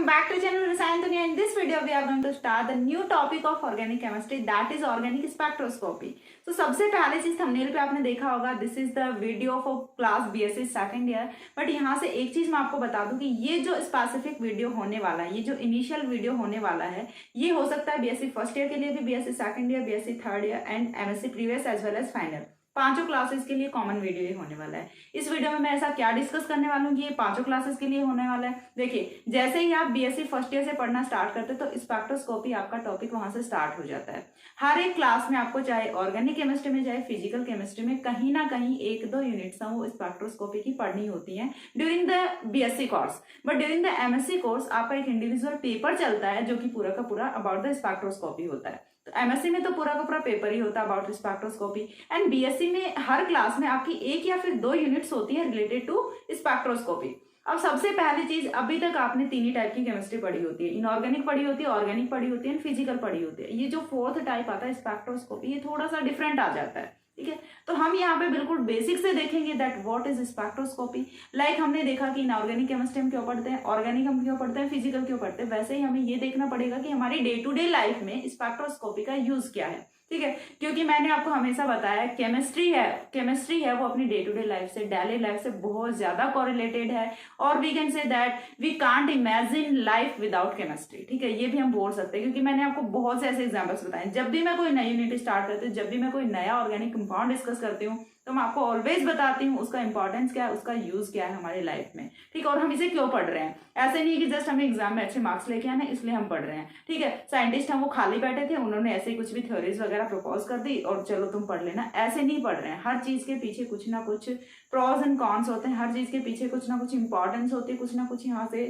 welcome back to channel Rasayan Dunia. In this video we are going to start the new topic of organic chemistry, that is organic spectroscopy. So सबसे पहले चीज thumbnail पे आपने देखा होगा, this is the video for class BSc second year. But यहाँ से एक चीज मैं आपको बता दूं कि ये जो स्पेसिफिक वीडियो होने वाला है, ये जो इनिशियल वीडियो होने वाला है, ये हो सकता है बीएससी फर्स्ट ईयर के लिए भी, BSc second year, BSc third year and MSc previous as well as final, पांचों क्लासेस के लिए कॉमन वीडियो ही होने वाला है. इस वीडियो में मैं ऐसा क्या डिस्कस करने वाला हूँ कि ये पांचों क्लासेस के लिए होने वाला है. देखिए, जैसे ही आप बीएससी फर्स्ट ईयर से पढ़ना स्टार्ट करते हैं तो स्पेक्ट्रोस्कोपी आपका टॉपिक वहां से स्टार्ट हो जाता है. हर एक क्लास में आपको चाहे ऑर्गेनिक केमिस्ट्री में चाहे फिजिकल केमिस्ट्री में कहीं ना कहीं एक दो यूनिट्स वो स्पेक्ट्रोस्कोपी की पढ़नी होती है during the BSc course. But during the MSc course आपका एक इंडिविजुअल पेपर चलता है जो कि पूरा का पूरा अबाउट द स्पेक्ट्रोस्कोपी होता है. तो एमएससी में तो पूरा का पूरा पेपर ही होता है अबाउट स्पेक्ट्रोस्कोपी, एंड बीएससी में हर क्लास में आपकी एक या फिर दो यूनिट्स होती है रिलेटेड टू स्पेक्ट्रोस्कोपी. अब सबसे पहली चीज, अभी तक आपने तीन ही टाइप की केमिस्ट्री पढ़ी होती है, इनऑर्गेनिक पढ़ी होती है, ऑर्गेनिक पढ़ी होती है, फिजिकल पढ़ी होती है. ये जो फोर्थ टाइप आता है स्पेक्ट्रोस्कोपी, ये थोड़ा सा डिफरेंट आ जाता है. ठीक है, तो हम यहाँ पे बिल्कुल बेसिक से देखेंगे that what is spectroscopy. Like हमने देखा कि इनऑर्गेनिक केमिस्ट्री हम क्यों पढ़ते हैं, ऑर्गेनिक हम क्यों पढ़ते हैं, फिजिकल क्यों पढ़ते हैं, वैसे ही हमें ये देखना पड़ेगा कि हमारी डे टू डे लाइफ में स्पेक्ट्रोस्कोपी का यूज क्या है. ठीक है, क्योंकि मैंने आपको हमेशा बताया केमिस्ट्री है वो अपनी डे टू डे लाइफ से, डेली लाइफ से बहुत ज्यादा कोरिलेटेड है. और we can say that we can't imagine life without chemistry. ठीक है, ये भी हम बोल सकते हैं क्योंकि मैंने आपको बहुत से ऐसे एग्जांपल्स बताए. जब भी मैं कोई नई यूनिट स्टार्ट करती हूँ, जब भी मैं कोई नया ऑर्गेनिक कंपाउंड डिस्कस करती हूँ, तो मैं आपको ऑलवेज बताती हूँ उसका इंपॉर्टेंस क्या है, उसका यूज क्या है हमारी लाइफ में. ठीक है, और हम इसे क्यों पढ़ रहे हैं. ऐसे नहीं कि जस्ट हमें एग्जाम में अच्छे मार्क्स लेके आने इसलिए हम पढ़ रहे हैं. ठीक है, साइंटिस्ट हम वो खाली बैठे थे, उन्होंने ऐसे ही कुछ भी थ्योरीज वगैरह प्रपोज कर दी और चलो तुम पढ़ लेना, ऐसे नहीं पढ़ रहे हैं. हर चीज के पीछे कुछ ना कुछ प्रोज एंड कॉन्स होते हैं, हर चीज के पीछे कुछ ना कुछ इंपॉर्टेंस होती है, कुछ ना कुछ यहाँ से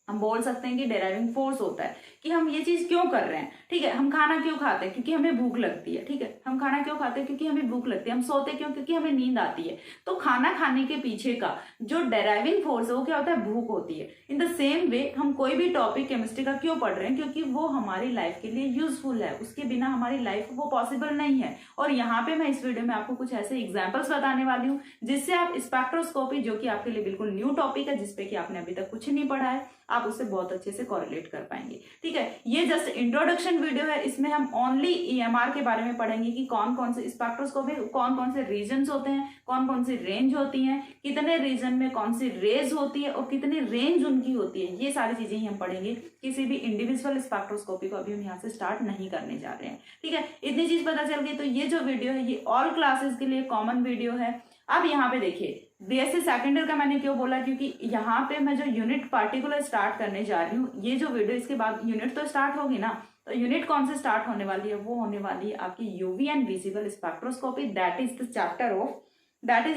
हम बोल सकते हैं कि डेराइविंग फोर्स होता है कि हम ये चीज क्यों कर रहे हैं. ठीक है, हम खाना क्यों खाते हैं, क्योंकि हमें भूख लगती है. ठीक है, हम खाना क्यों खाते हैं, क्योंकि हमें भूख लगती है. हम सोते क्यों, क्योंकि हमें नींद आती है. तो खाना खाने के पीछे का जो डेराइविंग फोर्स है वो क्या होता है, भूख होती है. इन द सेम वे हम कोई भी टॉपिक केमिस्ट्री का क्यों पढ़ रहे हैं, क्योंकि वो हमारी लाइफ के लिए यूजफुल है, उसके बिना हमारी लाइफ वो पॉसिबल नहीं है. और यहाँ पे मैं इस वीडियो में आपको कुछ ऐसे एग्जाम्पल्स बताने वाली हूँ जिससे आप स्पेक्ट्रोस्कोपी, जो कि आपके लिए बिल्कुल न्यू टॉपिक है, जिसपे कि आपने अभी तक कुछ नहीं पढ़ा है, आप उससे बहुत अच्छे से कोरिलेट कर पाएंगे. ठीक है, ये जस्ट इंट्रोडक्शन वीडियो है. इसमें हम ओनली ईएमआर के बारे में पढ़ेंगे कि कौन कौन से स्पेक्ट्रोस्कोपी, कौन कौन से रीजन्स होते हैं, कौन कौन सी रेंज होती हैं, कितने रीजन में कौन सी रेज होती है और कितनी रेंज उनकी होती है. ये सारी चीजें ही हम पढ़ेंगे. किसी भी इंडिविजुअल स्पेक्ट्रोस्कोपी को अभी हम यहाँ से स्टार्ट नहीं करने जा रहे हैं. ठीक है, इतनी चीज पता चल गई. तो ये जो वीडियो है ये ऑल क्लासेस के लिए कॉमन वीडियो है. अब यहाँ पे देखिए, बीएससी सेकंड ईयर का मैंने क्यों बोला, क्योंकि यहाँ पे मैं जो यूनिट पार्टिकुलर स्टार्ट करने जा रही हूँ, ये जो वीडियो इसके बाद यूनिट तो स्टार्ट होगी ना, तो यूनिट कौन से स्टार्ट होने वाली है, वो होने वाली है आपकी UV and visible spectroscopy. That is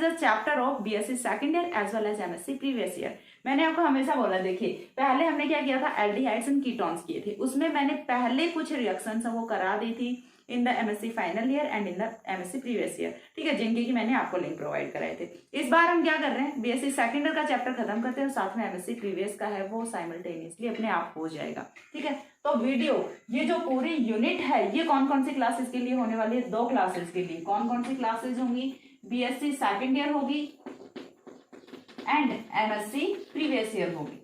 the chapter of BSc second year as well as MSc previous year. मैंने आपको हमेशा बोला, देखिए पहले हमने क्या किया था, एल्डिहाइड्स एंड कीटोन्स किए थे. उसमें मैंने पहले कुछ रिएक्शंस वो करा दी थी in the MSc final year and in the MSc previous year. ठीक है, जिनके की मैंने आपको लिंक प्रोवाइड कराए थे. इस बार हम क्या कर रहे हैं, बीएससी सेकंड ईयर का चैप्टर खत्म करते हैं और साथ में एमएससी प्रीवियस का है वो साइमल्टेनियसली अपने आप हो जाएगा. ठीक है, तो वीडियो ये जो पूरी यूनिट है ये कौन कौन सी क्लासेस के लिए होने वाली है, दो क्लासेस के लिए. कौन कौन सी क्लासेस होंगी, बीएससी सेकंड ईयर होगी एंड एमएससी प्रीवियस ईयर होगी.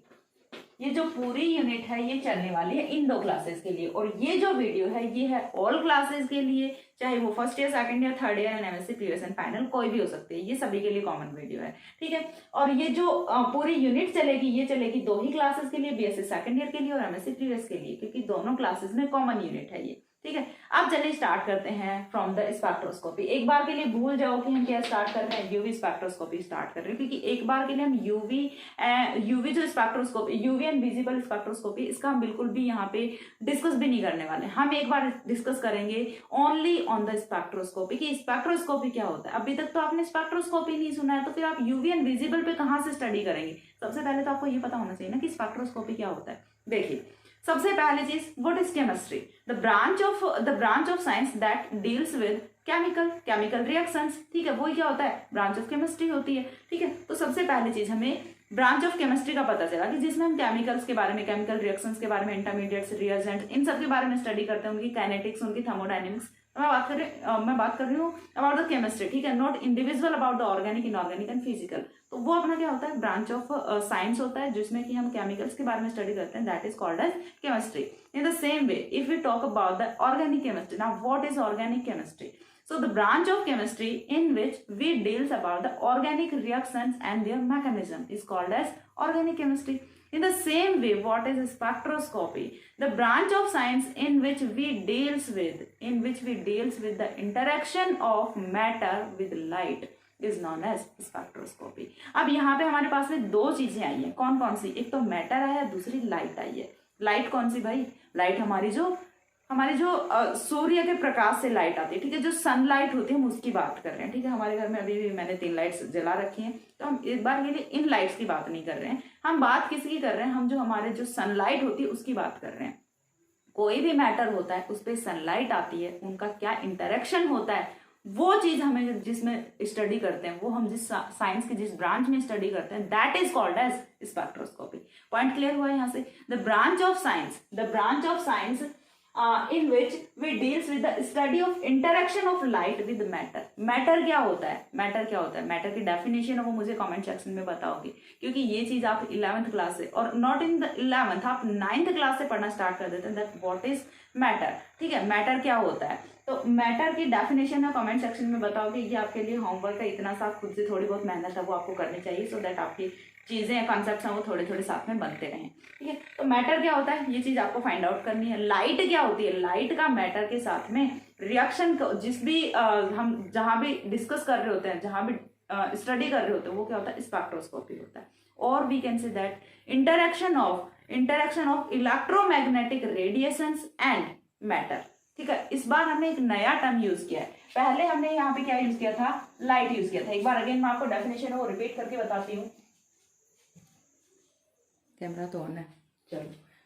ये जो पूरी यूनिट है ये चलने वाली है इन दो क्लासेस के लिए. और ये जो वीडियो है ये है ऑल क्लासेस के लिए, चाहे वो first year, second year, third year and MSc previous and final कोई भी हो सकती है. ये सभी के लिए कॉमन वीडियो है. ठीक है, और ये जो पूरी यूनिट चलेगी ये चलेगी दो ही क्लासेस के लिए, बीएससी सेकंड ईयर के लिए और एमएससी प्रीवियस के लिए, क्योंकि दोनों क्लासेस में कॉमन यूनिट है ये. ठीक है, अब चलिए स्टार्ट करते हैं फ्रॉम द स्पेक्ट्रोस्कोपी. एक बार के लिए भूल जाओ कि हम क्या स्टार्ट कर रहे हैं, यूवी स्पेक्ट्रोस्कोपी स्टार्ट कर रहे हैं, क्योंकि एक बार के लिए हम यूवी जो spectroscopy, UV and visible spectroscopy, इसका हम बिल्कुल भी यहाँ पे डिस्कस भी नहीं करने वाले. हम एक बार डिस्कस करेंगे ओनली ऑन द स्पेक्ट्रोस्कोपी कि स्पेक्ट्रोस्कोपी क्या होता है. अभी तक तो आपने स्पेक्ट्रोस्कोपी नहीं सुना है, तो फिर आप यूवी एंड विजिबल पे कहाँ से स्टडी करेंगे. सबसे पहले तो आपको ये पता होना चाहिए ना कि स्पेक्ट्रोस्कोपी क्या होता है. देखिए, सबसे पहली चीज, what is chemistry, the branch of science that deals with chemical reactions. ठीक है, वही क्या होता है, ब्रांच ऑफ केमिस्ट्री होती है. ठीक है, तो सबसे पहली चीज हमें ब्रांच ऑफ केमिस्ट्री का पता चला कि जिसमें हम केमिकल्स के बारे में, केमिकल रिएक्शंस के बारे में, इंटरमीडिएट्स, रिएजेंट्स, इन सब के बारे में स्टडी करते हैं, उनकी काइनेटिक्स, उनकी थर्मोडायनेमिक्स. मैं बात कर रही हूँ अबाउट द केमिस्ट्री. ठीक है, not individual about the organic, inorganic and physical. तो वो अपना क्या होता है, ब्रांच ऑफ साइंस होता है जिसमें कि हम केमिकल्स के बारे में स्टडी करते हैं, that is called as chemistry. In the same way if we talk about the organic chemistry, now what is organic chemistry? So the branch of chemistry in which we deals about the organic reactions and their mechanism is called as organic chemistry. In the same way, what is spectroscopy? The branch of science in which we deals with the interaction of matter with light is known as spectroscopy. अब यहाँ पे हमारे पास में दो चीजें आई हैं, कौन कौन सी? एक तो मैटर आया है, दूसरी लाइट आई है। लाइट कौन सी भाई? लाइट हमारे जो सूर्य के प्रकाश से लाइट आती है, ठीक है, जो सनलाइट होती है हम उसकी बात कर रहे हैं, ठीक है। हमारे घर में अभी भी मैंने 3 लाइट्स जला रखी हैं, तो हम इस बार के लिए इन लाइट्स की बात नहीं कर रहे हैं, हम बात किसकी कर रहे हैं? हम जो हमारे जो सनलाइट होती है उसकी बात कर रहे हैं। कोई भी मैटर होता है उस पर सनलाइट आती है, उनका क्या इंटरेक्शन होता है, वो चीज हमें जिसमें स्टडी करते हैं, वो हम जिस साइंस के जिस ब्रांच में स्टडी करते हैं, that is called as spectroscopy. Point clear हुआ यहाँ से? The branch of science in which we deals with the study of interaction of light with matter. Matter क्या होता है? मैटर की डेफिनेशन है वो मुझे कमेंट सेक्शन में बताओगे, क्योंकि ये चीज आप 11th क्लास से, और नॉट इन द 11th, आप 9th क्लास से पढ़ना स्टार्ट कर देते हैं, दैट व्हाट इज मैटर, ठीक है। मैटर क्या होता है? तो मैटर की डेफिनेशन है कमेंट सेक्शन में बताओगे, ये आपके लिए होमवर्क है, इतना सा खुद से थोड़ी बहुत मेहनत है वो आपको करनी चाहिए, सो दैट आपकी चीजें कॉन्सेप्ट्स हैं वो थोड़े थोड़े साथ में बनते रहें, ठीक है। तो मैटर क्या होता है ये चीज आपको फाइंड आउट करनी है। लाइट क्या होती है? लाइट का मैटर के साथ में रिएक्शन, जिस भी हम जहां भी डिस्कस कर रहे होते हैं, जहां भी स्टडी कर रहे होते हैं, वो क्या होता है? स्पेक्ट्रोस्कोपी होता है। और we can say that interaction of electromagnetic radiations and matter, ठीक है। इस बार हमने एक नया टर्म यूज किया है, पहले हमने यहाँ पे क्या यूज किया था? लाइट यूज किया था। एक बार अगेन मैं आपको डेफिनेशन है वो रिपीट करके बताती हूँ। कैमरा तो ऑन है, चलो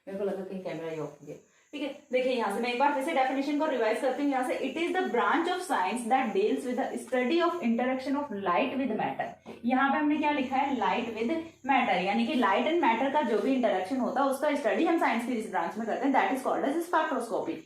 मेरे को लगा कहीं कैमरा ही ऑफ हो गया, ठीक है। देखिए यहाँ से मैं एक बार फिर से डेफिनेशन को रिवाइज करती हूँ यहाँ से। It is the branch of science that deals with the study of interaction of light with matter. यहाँ पे हमने क्या लिखा है? लाइट विद मैटर, यानी कि लाइट एंड मैटर का जो भी इंटरेक्शन होता है उसका स्टडी हम साइंस की जिस ब्रांच में करते हैं, that is called as spectroscopy.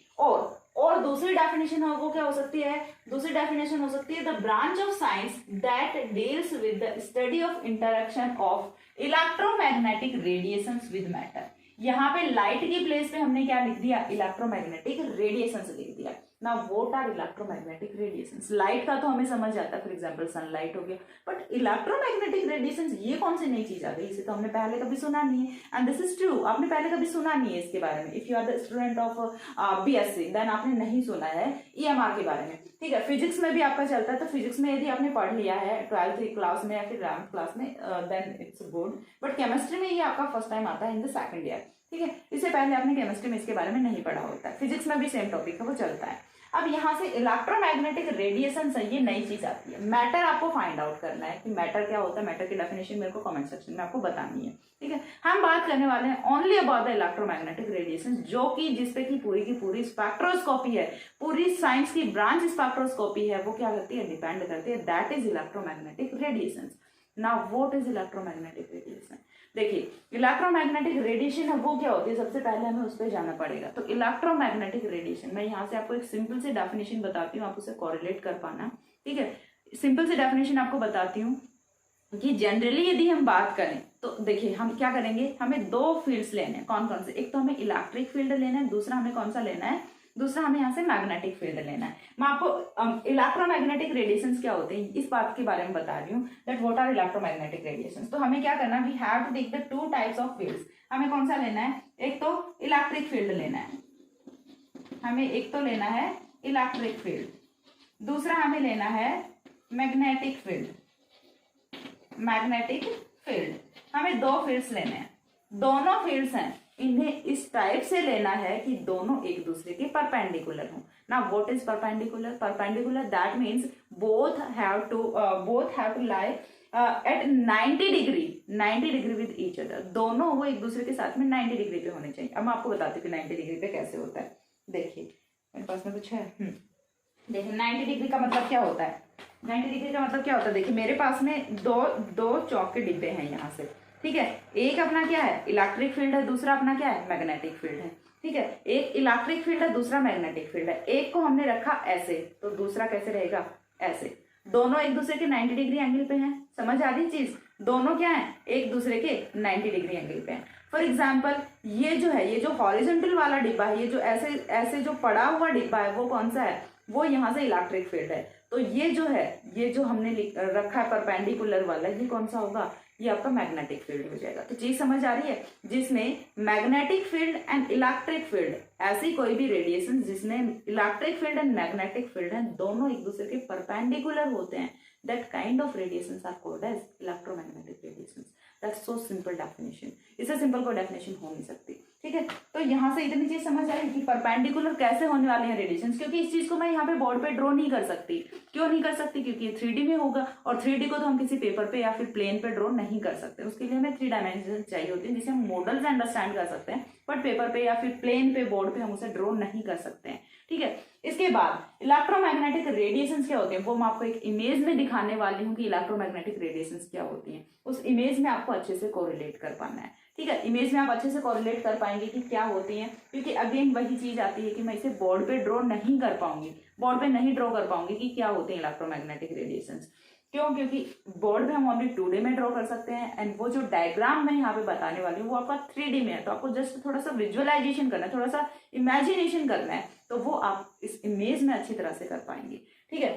और दूसरी डेफिनेशन है वो क्या हो सकती है? दूसरी डेफिनेशन हो सकती है the branch of science that deals with the study of interaction of electromagnetic radiations with matter. यहाँ पे लाइट की प्लेस पे हमने क्या लिख दिया? इलेक्ट्रोमैग्नेटिक रेडिएशंस लिख दिया। ना what are electromagnetic radiations? Light का तो हमें समझ आता है, फॉर एग्जांपल सनलाइट हो गया, बट इलेक्ट्रोमैग्नेटिक रेडिएशंस ये कौन सी नई चीज आ गई? इसे तो हमने पहले कभी सुना नहीं है, एंड दिस इज ट्रू, आपने पहले कभी सुना नहीं है इसके बारे में। If you are the student of BSc then आपने नहीं सुना है ईएमआर के बारे में, ठीक है। फिजिक्स में भी आपका चलता है, तो फिजिक्स में यदि आपने पढ़ लिया है 12th क्लास में या फिर 11th क्लास में, then it's good, but chemistry में ये आपका फर्स्ट टाइम आता है इन द सेकंड ईयर, ठीक है। इससे पहले आपने केमिस्ट्री में इसके बारे में नहीं पढ़ा होता है। फिजिक्स में भी सेम टॉपिक है वो चलता है। अब यहाँ से इलेक्ट्रोमैग्नेटिक रेडिएशन से ये नई चीज आती है। मैटर आपको फाइंड आउट करना है कि मैटर क्या होता है, मैटर की डेफिनेशन मेरे को कमेंट सेक्शन में आपको बतानी है, ठीक है। हम बात करने वाले हैं only about the electromagnetic radiation, जो कि जिसपे की पूरी स्पेक्ट्रोस्कोपी है, पूरी साइंस की ब्रांच स्पेक्ट्रोस्कोपी है, वो क्या करती है? डिपेंड करती है, that is electromagnetic radiation. Now what is electromagnetic radiation? देखिए इलेक्ट्रोमैग्नेटिक रेडिएशन है वो क्या होती है, सबसे पहले हमें उस पर जाना पड़ेगा। तो इलेक्ट्रोमैग्नेटिक रेडिएशन, मैं यहाँ से आपको एक सिंपल सी डेफिनेशन बताती हूँ, आप उसे कोरिलेट कर पाना, ठीक है। सिंपल सी डेफिनेशन आपको बताती हूँ कि जनरली यदि हम बात करें तो देखिए हम क्या करेंगे, हमें 2 फील्ड्स लेने हैं। कौन कौन से? एक तो हमें इलेक्ट्रिक फील्ड लेना है, दूसरा हमें कौन सा लेना है? दूसरा हमें यहाँ से मैग्नेटिक फील्ड लेना है। मैं आपको इलेक्ट्रोमैग्नेटिक रेडिएशंस क्या होते हैं इस बात के बारे में बता रही हूँ, that what are electromagnetic radiations. तो हमें क्या करना है? We have to take the 2 types of fields. हमें कौन सा लेना है? एक तो इलेक्ट्रिक फील्ड लेना है, हमें एक तो लेना है इलेक्ट्रिक फील्ड, दूसरा हमें लेना है मैग्नेटिक फील्ड। मैग्नेटिक फील्ड हमें 2 फील्ड्स लेने हैं, दोनों फील्ड्स हैं, इन्हें इस टाइप से लेना है कि दोनों एक दूसरे के परपेंडिकुलर हों। ना what is perpendicular? Perpendicular that means both have to lie at 90 degree with each other. दोनों वो एक दूसरे के साथ में 90 डिग्री पे होने चाहिए। अब मैं आपको बताती हूँ कि 90 डिग्री पे कैसे होता है। देखिए मेरे पास में कुछ है, देखिए 90 डिग्री का मतलब क्या होता है? 90 डिग्री का मतलब क्या होता है? देखिए मेरे पास में दो चौक के डिब्बे हैं यहाँ से, ठीक है। एक अपना क्या है? इलेक्ट्रिक फील्ड है, दूसरा अपना क्या है? मैग्नेटिक फील्ड है, ठीक है। एक इलेक्ट्रिक फील्ड है, दूसरा मैग्नेटिक फील्ड है। एक को हमने रखा ऐसे, तो दूसरा कैसे रहेगा? ऐसे। दोनों एक दूसरे के 90 डिग्री एंगल पे हैं, समझ आ रही चीज? दोनों क्या है, एक दूसरे के 90 डिग्री एंगल पे हैं। फॉर एग्जाम्पल ये जो है, ये जो हॉरिजॉन्टल वाला डिब्बा है, ये जो ऐसे ऐसे जो पड़ा हुआ डिब्बा है वो कौन सा है, वो यहाँ से इलेक्ट्रिक फील्ड है। तो ये जो है, ये जो हमने रखा है परपेंडिकुलर वाला, ये कौन सा होगा, ये आपका मैग्नेटिक फील्ड हो जाएगा। तो चीज समझ आ रही है, जिसमें magnetic field and electric field, ऐसी कोई भी रेडिएशन जिसमें electric field and magnetic field है दोनों एक दूसरे के परपेंडिकुलर होते हैं, that kind of radiations are called as electromagnetic radiations. That's so simple definition. इससे सिंपल कोई डेफिनेशन हो नहीं सकती, ठीक है। तो यहाँ से इतनी चीज समझ आई कि परपेंडिकुलर कैसे होने वाले हैं रेडिएशंस, क्योंकि इस चीज को मैं यहाँ पे बोर्ड पे ड्रॉ नहीं कर सकती। क्यों नहीं कर सकती, क्योंकि ये 3D में होगा, और 3D को तो हम किसी पेपर पे या फिर प्लेन पे ड्रॉ नहीं कर सकते। उसके लिए हमें 3 डायमेंशन चाहिए होते हैं, जिसे हम मॉडल से अंडरस्टैंड कर सकते हैं, बट पेपर पे या फिर प्लेन पे बोर्ड पे हम उसे ड्रॉ नहीं कर सकते हैं, ठीक है। इसके बाद इलेक्ट्रोमैग्नेटिक रेडिएशंस क्या होते हैं, वो मैं आपको एक इमेज में दिखाने वाली हूँ कि इलेक्ट्रोमैग्नेटिक रेडिएशंस क्या होती हैं। उस इमेज में आपको अच्छे से कोरिलेट कर पाना है, ठीक है। इमेज में आप अच्छे से कोरिलेट कर पाएंगे कि क्या होती हैं, क्योंकि अगेन वही चीज आती है कि मैं इसे बोर्ड पे ड्रॉ नहीं कर पाऊंगी, बोर्ड पे नहीं ड्रॉ कर पाऊंगी कि क्या होते हैं इलेक्ट्रोमैग्नेटिक रेडिएशंस। क्यों, क्योंकि बोर्ड पे हम ओनली 2D में ड्रॉ कर सकते हैं, एंड वो जो डायग्राम मैं यहाँ पे बताने वाली हूँ वो आपका 3D में है। तो आपको जस्ट थोड़ा सा विजुअलाइजेशन करना है, थोड़ा सा इमेजिनेशन करना है, तो वो आप इस इमेज में अच्छी तरह से कर पाएंगे, ठीक है।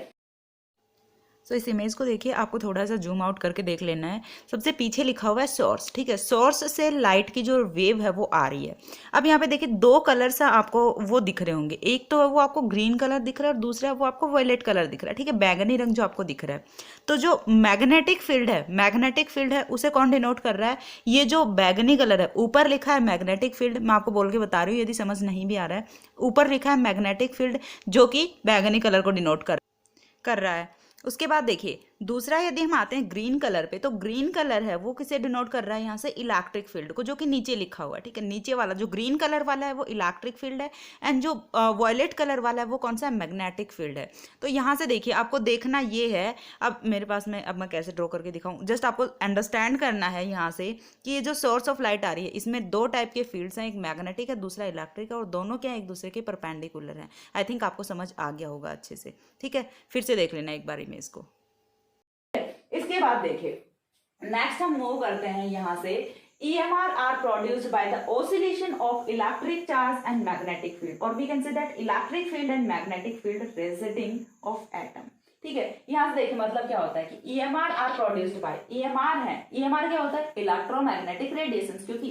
सो इस इमेज को देखिए, आपको थोड़ा सा जूम आउट करके देख लेना है। सबसे पीछे लिखा हुआ है सोर्स, ठीक है। सोर्स से लाइट की जो वेव है वो आ रही है। अब यहाँ पे देखिए 2 कलर से आपको वो दिख रहे होंगे, एक तो वो आपको ग्रीन कलर दिख रहा है और दूसरा वो आपको वायलेट कलर दिख रहा है, ठीक है, बैगनी रंग जो आपको दिख रहा है। तो जो मैग्नेटिक फील्ड है उसे कौन डिनोट कर रहा है, ये जो बैगनी कलर है, ऊपर लिखा है मैग्नेटिक फील्ड, मैं आपको बोल के बता रही हूँ यदि समझ नहीं भी आ रहा है, ऊपर लिखा है मैग्नेटिक फील्ड जो कि बैगनी कलर को डिनोट कर रहा है। उसके बाद देखिए दूसरा, यदि हम आते हैं ग्रीन कलर पे, तो ग्रीन कलर है वो किसे डिनोट कर रहा है, यहाँ से इलेक्ट्रिक फील्ड को, जो कि नीचे लिखा हुआ है, ठीक है। नीचे वाला जो ग्रीन कलर वाला है वो इलेक्ट्रिक फील्ड है, एंड जो वॉयलेट कलर वाला है वो कौन सा है, मैग्नेटिक फील्ड है। तो यहाँ से देखिए आपको देखना ये है, अब मेरे पास में, अब मैं कैसे ड्रॉ करके दिखाऊं, जस्ट आपको अंडरस्टैंड करना है यहाँ से कि ये जो सोर्स ऑफ लाइट आ रही है इसमें 2 टाइप के फील्ड्स हैं, एक मैग्नेटिक है दूसरा इलेक्ट्रिक है, और दोनों क्या है, एक दूसरे के परपेंडिकुलर हैं। आई थिंक आपको समझ आ गया होगा अच्छे से, ठीक है। फिर से देख लेना एक बार इमेज को। इसके बाद देखिए नेक्स्ट हम मूव करते हैं यहाँ से, EMR are produced by the oscillation of electric charge and magnetic field, or we can say that electric field and magnetic field residing of atom, ठीक है। यहाँ से देखिए मतलब क्या होता है कि EMR are produced by, EMR है, EMR क्या होता है, इलेक्ट्रोमैग्नेटिक रेडिएशंस, क्योंकि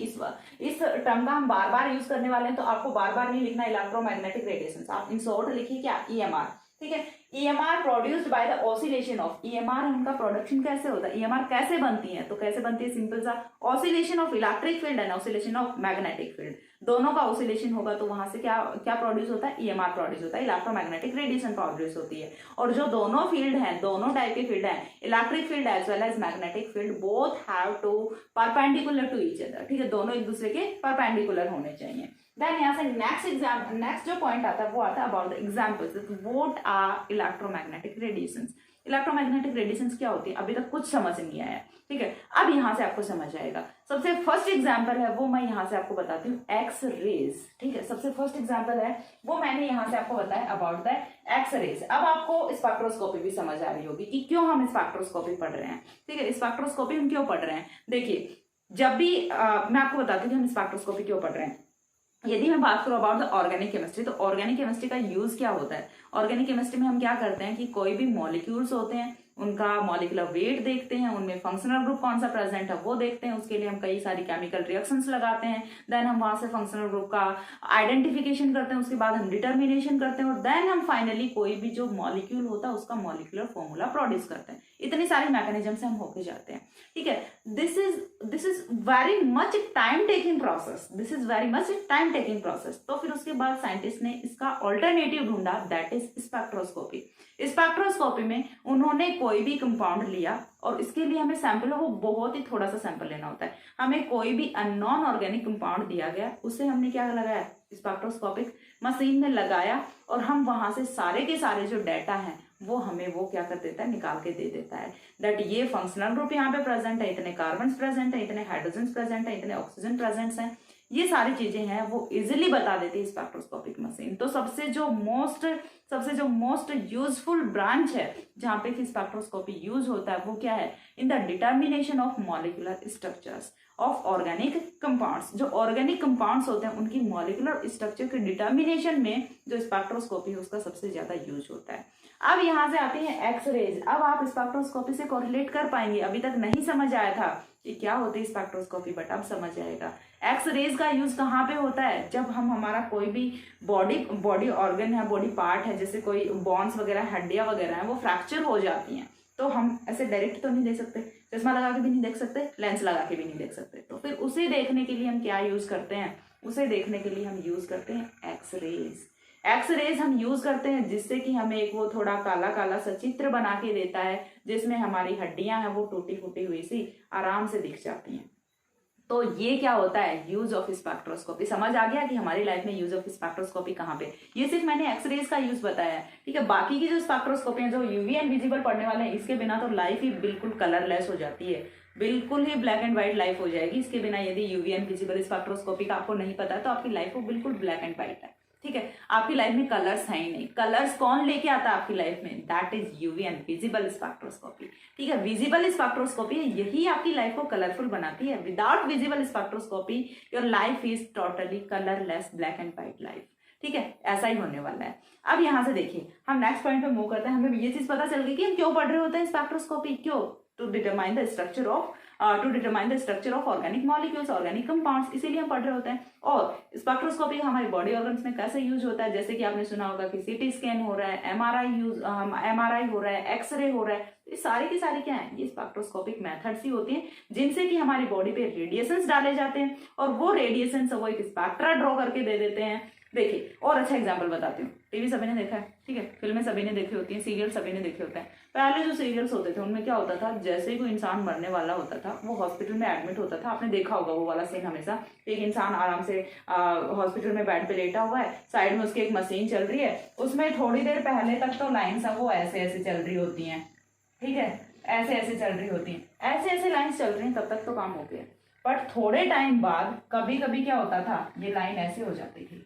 इस टर्म का हम बार बार यूज करने वाले हैं, तो आपको बार बार नहीं लिखना इलेक्ट्रोमैग्नेटिक रेडिएशंस, आप इन शॉर्ट लिखिए क्या, EMR, ठीक है। EMR produced by the oscillation of, EMR उनका प्रोडक्शन कैसे होता है, EMR कैसे बनती है, तो कैसे बनती है, सिंपल सा, oscillation of electric field and oscillation of magnetic field, दोनों का ऑसिलेशन होगा तो वहां से क्या क्या प्रोड्यूस होता है, EMR प्रोड्यूस होता है, इलेक्ट्रोमैग्नेटिक रेडिएशन प्रोड्यूस होती है। और जो दोनों फील्ड हैं, दोनों टाइप के फील्ड हैं, electric field as well as magnetic field, both have to perpendicular to each other, ठीक है, दोनों एक दूसरे के परपेंडिकुलर होने चाहिए। देन यहाँ से नेक्स्ट जो पॉइंट आता है वो आता है about the examples, what are electromagnetic radiations. Electromagnetic radiations क्या होती है, अभी तक कुछ समझ नहीं आया, ठीक है। अब यहाँ से आपको समझ आएगा। सबसे फर्स्ट एग्जांपल है वो मैं यहाँ से आपको बताती हूँ, एक्स रेज, ठीक है। सबसे फर्स्ट एग्जांपल है वो मैंने यहाँ से आपको बताया अबाउट द एक्स रेज। अब आपको स्पेक्ट्रोस्कोपी भी समझ आ रही होगी कि क्यों हम स्पेक्ट्रोस्कोपी पढ़ रहे हैं, ठीक है। स्पेक्ट्रोस्कोपी हम क्यों पढ़ रहे हैं, देखिए जब भी मैं आपको बताती हूँ कि हम स्पेक्ट्रोस्कोपी क्यों पढ़ रहे हैं। यदि मैं बात करूं अबाउट द ऑर्गेनिक केमिस्ट्री, तो ऑर्गेनिक केमिस्ट्री का यूज क्या होता है, ऑर्गेनिक केमिस्ट्री में हम क्या करते हैं कि कोई भी मॉलिक्यूल्स होते हैं उनका मॉलिक्यूलर वेट देखते हैं, उनमें फंक्शनल ग्रुप कौन सा प्रेजेंट है वो देखते हैं, उसके लिए हम कई सारी केमिकल रिएक्शंस लगाते हैं, देन हम वहां से फंक्शनल ग्रुप का आइडेंटिफिकेशन करते हैं, उसके बाद हम डिटर्मिनेशन करते हैं, और देन हम फाइनली कोई भी जो मॉलिक्यूल होता है उसका मॉलिक्यूलर फॉर्मूला प्रोड्यूस करते हैं। इतनी सारी मैकेनिज्म से हम होके जाते हैं, ठीक है। This is very much time taking process, this is very much time taking process. तो फिर उसके बाद साइंटिस्ट ने इसका ऑल्टरनेटिव ढूंढा, दैट इज स्पेक्ट्रोस्कोपी। स्पेक्ट्रोस्कोपी में उन्होंने कोई भी कंपाउंड लिया, और इसके लिए हमें सैंपल वो बहुत ही थोड़ा सा सैंपल लेना होता है। हमें कोई भी अननोन ऑर्गेनिक कंपाउंड दिया गया, उसे हमने क्या लगाया, स्पेक्ट्रोस्कोपिक मशीन में लगाया, और हम वहां से सारे के सारे जो डाटा है वो हमें वो क्या कर देता है, निकाल के दे देता है, दैट ये फंक्शनल ग्रुप यहाँ पे प्रेजेंट है, इतने कार्बन प्रेजेंट है, इतने हाइड्रोजन प्रेजेंट है, इतने ऑक्सीजन प्रेजेंट है, ये सारी चीजें हैं वो इजिली बता देती है स्पेक्ट्रोस्कोपिक मशीन। तो सबसे जो मोस्ट यूजफुल ब्रांच है जहाँ पे कि स्पेक्ट्रोस्कोपी यूज होता है वो क्या है, in the determination of molecular structures of organic compounds. जो ऑर्गेनिक कंपाउंड्स होते हैं उनकी मॉलिक्यूलर स्ट्रक्चर के डिटर्मिनेशन में जो स्पेक्ट्रोस्कोपी है उसका सबसे ज्यादा यूज होता है। अब यहाँ से आती है एक्सरेज। अब आप स्पेक्ट्रोस्कोपी से कोरिलेट कर पाएंगे। अभी तक नहीं समझ आया था कि क्या होती है स्पेक्ट्रोस्कोपी, बट अब समझ आएगा। एक्सरेज का यूज कहाँ पे होता है, जब हम हमारा कोई भी बॉडी ऑर्गन है, बॉडी पार्ट है, जैसे कोई बोन्स वगैरह, हड्डियां वगैरह है, वो फ्रैक्चर हो जाती हैं, तो हम ऐसे डायरेक्ट तो नहीं देख सकते, चश्मा लगा के भी नहीं देख सकते, लेंस लगा के भी नहीं देख सकते। तो फिर उसे देखने के लिए हम क्या यूज करते हैं, उसे देखने के लिए हम यूज करते हैं एक्सरेज। एक्सरेज हम यूज करते हैं जिससे कि हमें एक वो थोड़ा काला काला सा चित्र बना के देता है, जिसमें हमारी हड्डियां हैं वो टूटी फूटी हुई सी आराम से दिख जाती हैं। तो ये क्या होता है, यूज ऑफ स्पेक्ट्रोस्कोपी। समझ आ गया कि हमारी लाइफ में यूज ऑफ स्पेक्ट्रोस्कोपी कहाँ पे। ये सिर्फ मैंने एक्सरेज का यूज बताया है, ठीक है। बाकी की जो स्पेक्ट्रोस्कोपी है, जो यूवी एंड विजिबल पढ़ने वाले हैं, इसके बिना तो लाइफ ही बिल्कुल कलरलेस हो जाती है, बिल्कुल ही ब्लैक एंड व्हाइट लाइफ हो जाएगी इसके बिना। यदि यूवी एंड विजिबल स्पेक्ट्रोस्कोपी का आपको नहीं पता है तो आपकी लाइफ वो बिल्कुल ब्लैक एंड व्हाइट है, ठीक है। आपकी लाइफ में कलर्स हैं ही नहीं। कलर्स कौन लेके आता है आपकी लाइफ में, that is UV and visible spectroscopy, ठीक है। विजिबल स्पेक्ट्रोस्कोपी यही आपकी लाइफ को कलरफुल बनाती है। Without visible spectroscopy your life is totally colourless black and white life, ठीक है। ऐसा ही होने वाला है। अब यहाँ से देखिए हम नेक्स्ट पॉइंट पे मूव करते हैं। हमें ये चीज पता चल गई कि हम क्यों पढ़ रहे होते हैं स्पेक्ट्रोस्कोपी, क्यों, to determine the structure of organic molecules, organic compounds, इसीलिए हम पढ़ रहे होते हैं। और स्पेक्ट्रोस्कोपी हमारी बॉडी ऑर्गन्स में कैसे यूज होता है, जैसे कि आपने सुना होगा कि सीटी स्कैन हो रहा है, एमआरआई हो रहा है, एक्सरे हो रहा है, ये सारी की सारी क्या है, ये स्पेक्ट्रोस्कोपिक मेथड्स ही होती हैं जिनसे कि हमारी बॉडी पे रेडिएशंस डाले जाते हैं और वो रेडिएशंस वो एक स्पेक्ट्रा ड्रॉ करके दे देते हैं। देखिए और अच्छा एग्जांपल बताती हूँ। टीवी सभी ने देखा है, ठीक है, फिल्में सभी ने देखी होती हैं, सीरियल सभी ने देखे होते हैं। पहले जो सीरियल्स होते थे उनमें क्या होता था, जैसे ही कोई इंसान मरने वाला होता था वो हॉस्पिटल में एडमिट होता था। आपने देखा होगा वो वाला सीन, हमेशा एक इंसान आराम से हॉस्पिटल में बेड पे लेटा हुआ है, साइड में उसकी एक मशीन चल रही है, उसमें थोड़ी देर पहले तक तो लाइन्स है वो ऐसे ऐसे चल रही होती हैं, ठीक है, ऐसे ऐसे चल रही होती हैं, ऐसे ऐसे लाइन्स चल रही हैं, तब तक तो काम हो गया। बट थोड़े टाइम बाद कभी कभी क्या होता था, ये लाइन ऐसे हो जाती थी,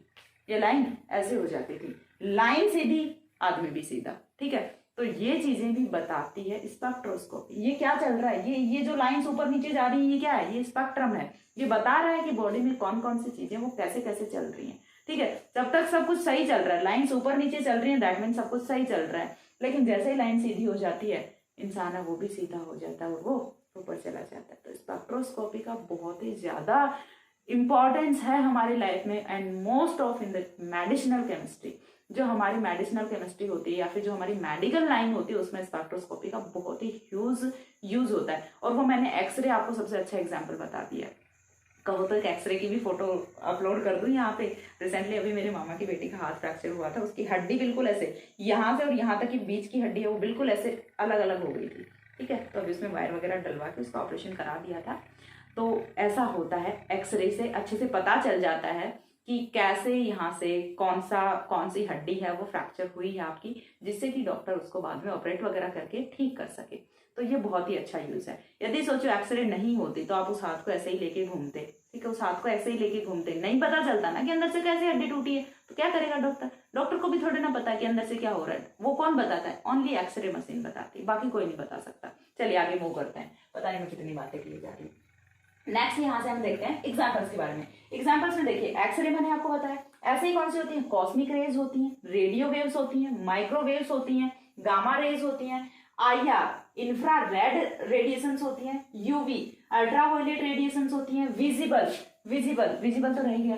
ये लाइन ऐसे हो जाती थी, लाइन सीधी आदमी भी सीधा, ठीक है। तो ये चीजें भी बताती है स्पेक्ट्रोस्कोपी। ये क्या चल रहा है, ये जो लाइंस ऊपर नीचे जा रही है, ये क्या है, ये स्पेक्ट्रम है। ये बता रहा है कि बॉडी में कौन कौन सी चीजें वो कैसे कैसे चल रही हैं, ठीक है। जब तक सब कुछ सही चल रहा है, लाइंस ऊपर नीचे चल रही है, दैट मीन सब कुछ सही चल रहा है। लेकिन जैसे ही लाइन सीधी हो जाती है, इंसान है वो भी सीधा हो जाता है और वो ऊपर चला जाता है। तो स्पेक्ट्रोस्कोपी का बहुत ही ज्यादा इंपॉर्टेंस है हमारी लाइफ में, and most of in the medicinal chemistry, जो हमारी मेडिसिनल केमिस्ट्री होती है या फिर जो हमारी मेडिकल लाइन होती है उसमें स्पेक्ट्रोस्कोपी का बहुत ही यूज होता है। और वो मैंने एक्सरे आपको सबसे अच्छा एग्जांपल बता दिया। कहो तो एक एक्सरे की भी फोटो अपलोड कर दूं यहाँ पे। रिसेंटली अभी मेरे मामा की बेटी का हाथ फ्रैक्चर हुआ था, उसकी हड्डी बिल्कुल ऐसे यहाँ से और यहाँ तक की बीच की हड्डी है वो बिल्कुल ऐसे अलग अलग हो गई थी, ठीक है। तो अभी उसमें वायर वगैरह डलवा के उसका ऑपरेशन करा दिया था। तो ऐसा होता है, एक्सरे से अच्छे से पता चल जाता है कि कैसे यहाँ से कौन सी हड्डी है वो फ्रैक्चर हुई है आपकी, जिससे कि डॉक्टर उसको बाद में ऑपरेट वगैरह करके ठीक कर सके। तो ये बहुत ही अच्छा यूज है। यदि सोचो एक्सरे नहीं होती तो आप उस हाथ को ऐसे ही लेके घूमते, ठीक है, उस हाथ को ऐसे ही लेके घूमते, नहीं पता चलता ना कि अंदर से कैसे हड्डी टूटी है, तो क्या करेगा डॉक्टर को भी थोड़ी ना पता कि अंदर से क्या हो रहा है। वो कौन बताता है, ओनली एक्सरे मशीन बताती है, बाकी कोई नहीं बता सकता। चलिए आगे मूव करते हैं, पता नहीं मैं कितनी बातें की जा रही हूँ। नेक्स्ट यहाँ से हम देखते हैं एग्जाम्पल्स के बारे में। एग्जाम्पल्स में देखिए, एक्सरे मैंने आपको बताया, ऐसे ही कौन सी होती है, कॉस्मिक रेज होती हैं, रेडियो वेव्स होती हैं, माइक्रोवेव्स होती हैं, गामा रेज होती हैं, IR इंफ्रारेड रेडिएशंस होती हैं, यूवी अल्ट्रावायलेट रेडिएशंस होती हैं, विजिबल तो रह गया,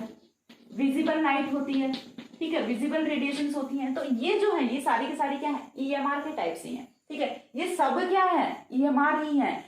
विजिबल लाइट होती है, ठीक है, विजिबल रेडिएशंस होती हैं। तो ये जो है ये सारी की सारी क्या है, EMR के टाइप से हैं, ठीक है। ये सब क्या है, EMR ही है।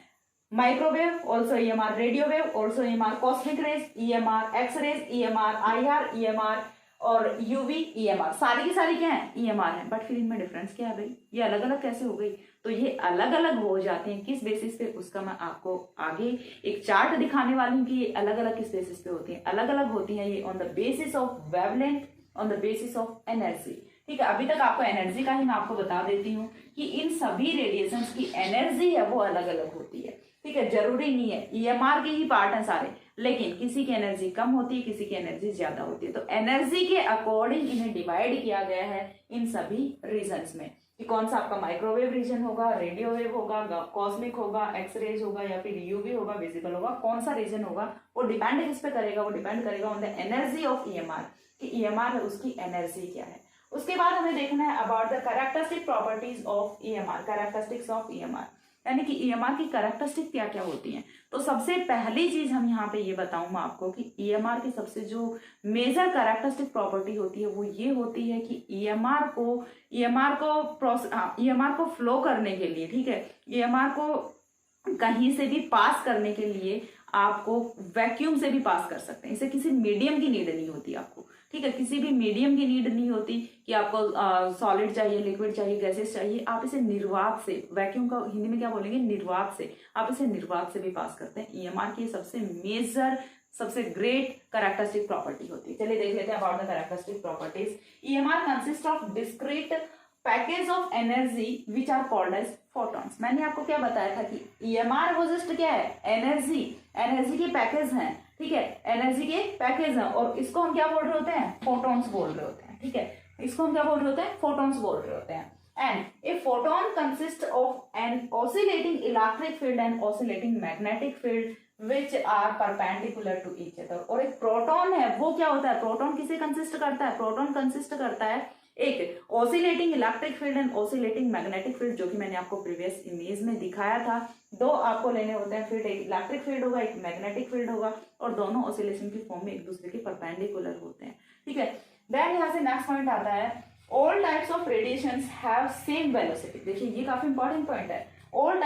Microwave also EMR, radio wave also EMR, cosmic rays EMR, x rays EMR, IR EMR और UV EMR, सारी की सारी क्या है, EMR है। बट फिर इनमें डिफरेंस क्या है भाई, ये अलग अलग कैसे हो गई। तो ये अलग अलग हो जाते हैं किस बेसिस पे, उसका मैं आपको आगे एक चार्ट दिखाने वाली हूँ कि ये अलग अलग किस बेसिस पे होती है। अलग अलग होती है ये on the basis of wavelength, on the basis of energy, ठीक है। अभी तक आपको एनर्जी का ही मैं आपको बता देती हूँ कि इन सभी रेडिएशंस की एनर्जी है वो अलग अलग होती है। ठीक है, जरूरी नहीं है, ईएमआर के ही पार्ट हैं सारे, लेकिन किसी की एनर्जी कम होती है, किसी की एनर्जी ज्यादा होती है, तो एनर्जी के अकॉर्डिंग इन्हें डिवाइड किया गया है इन सभी रीजन्स में कि कौन सा आपका माइक्रोवेव रीजन होगा, रेडियो वेव होगा, कॉस्मिक होगा, एक्सरेज होगा या फिर यूवी होगा, विजिबल होगा, कौन सा रीजन होगा वो डिपेंड किस पे करेगा, वो डिपेंड करेगा on the energy of EMR कि ईएमआर है उसकी एनर्जी क्या है। उसके बाद हमें देखना है about the characteristic properties of EMR, characteristics of EMR, यानी कि ईएमआर की कैरेक्टरिस्टिक क्या क्या होती हैं। तो सबसे पहली चीज हम यहाँ पे ये बताऊंगा आपको कि ईएमआर की सबसे जो मेजर कैरेक्टरिस्टिक प्रॉपर्टी होती है वो ये होती है कि ईएमआर को फ्लो करने के लिए, ठीक है, ईएमआर को कहीं से भी पास करने के लिए आपको वैक्यूम से भी पास कर सकते हैं, इसे किसी मीडियम की नीड नहीं होती आपको, ठीक है, किसी भी मीडियम की नीड नहीं होती कि आपको सॉलिड चाहिए, लिक्विड चाहिए, गैसेस चाहिए, आप इसे निर्वात से, वैक्यूम का हिंदी में क्या बोलेंगे, निर्वात से, आप इसे निर्वात से भी पास करते हैं। ईएमआर की सबसे मेजर, सबसे ग्रेट कैरेक्टरिस्टिक प्रॉपर्टी होती है। चलिए देख लेते हैं about the characteristic properties. EMR consist of discrete package of energy which are called as photons. मैंने आपको क्या बताया था कि ईएमआर वो जस्ट क्या है, एनर्जी के पैकेज हैं, ठीक है, एनर्जी के पैकेज हैं, और इसको हम क्या बोल रहे होते हैं, फोटॉन्स बोल रहे होते हैं, ठीक है, इसको हम क्या बोल रहे होते हैं, फोटॉन्स बोल रहे होते हैं। And a photon consist of an oscillating electric field and oscillating magnetic field which are perpendicular to each other. और एक प्रोटॉन है वो क्या होता है, प्रोटॉन किसे कंसिस्ट करता है, प्रोटॉन कंसिस्ट करता है एक oscillating electric field and oscillating magnetic field, जो कि मैंने आपको प्रीवियस इमेज में दिखाया था। दो आपको लेने होते हैं फील्ड, एक इलेक्ट्रिक फील्ड होगा, एक मैग्नेटिक फील्ड होगा, और दोनों ऑसिलेशन की फॉर्म में एक दूसरे के परपेंडिकुलर होते हैं, ठीक है। देन यहाँ से नेक्स्ट पॉइंट आता है, all types of radiations have same velocity. देखिए ये काफी इंपॉर्टेंट पॉइंट है, all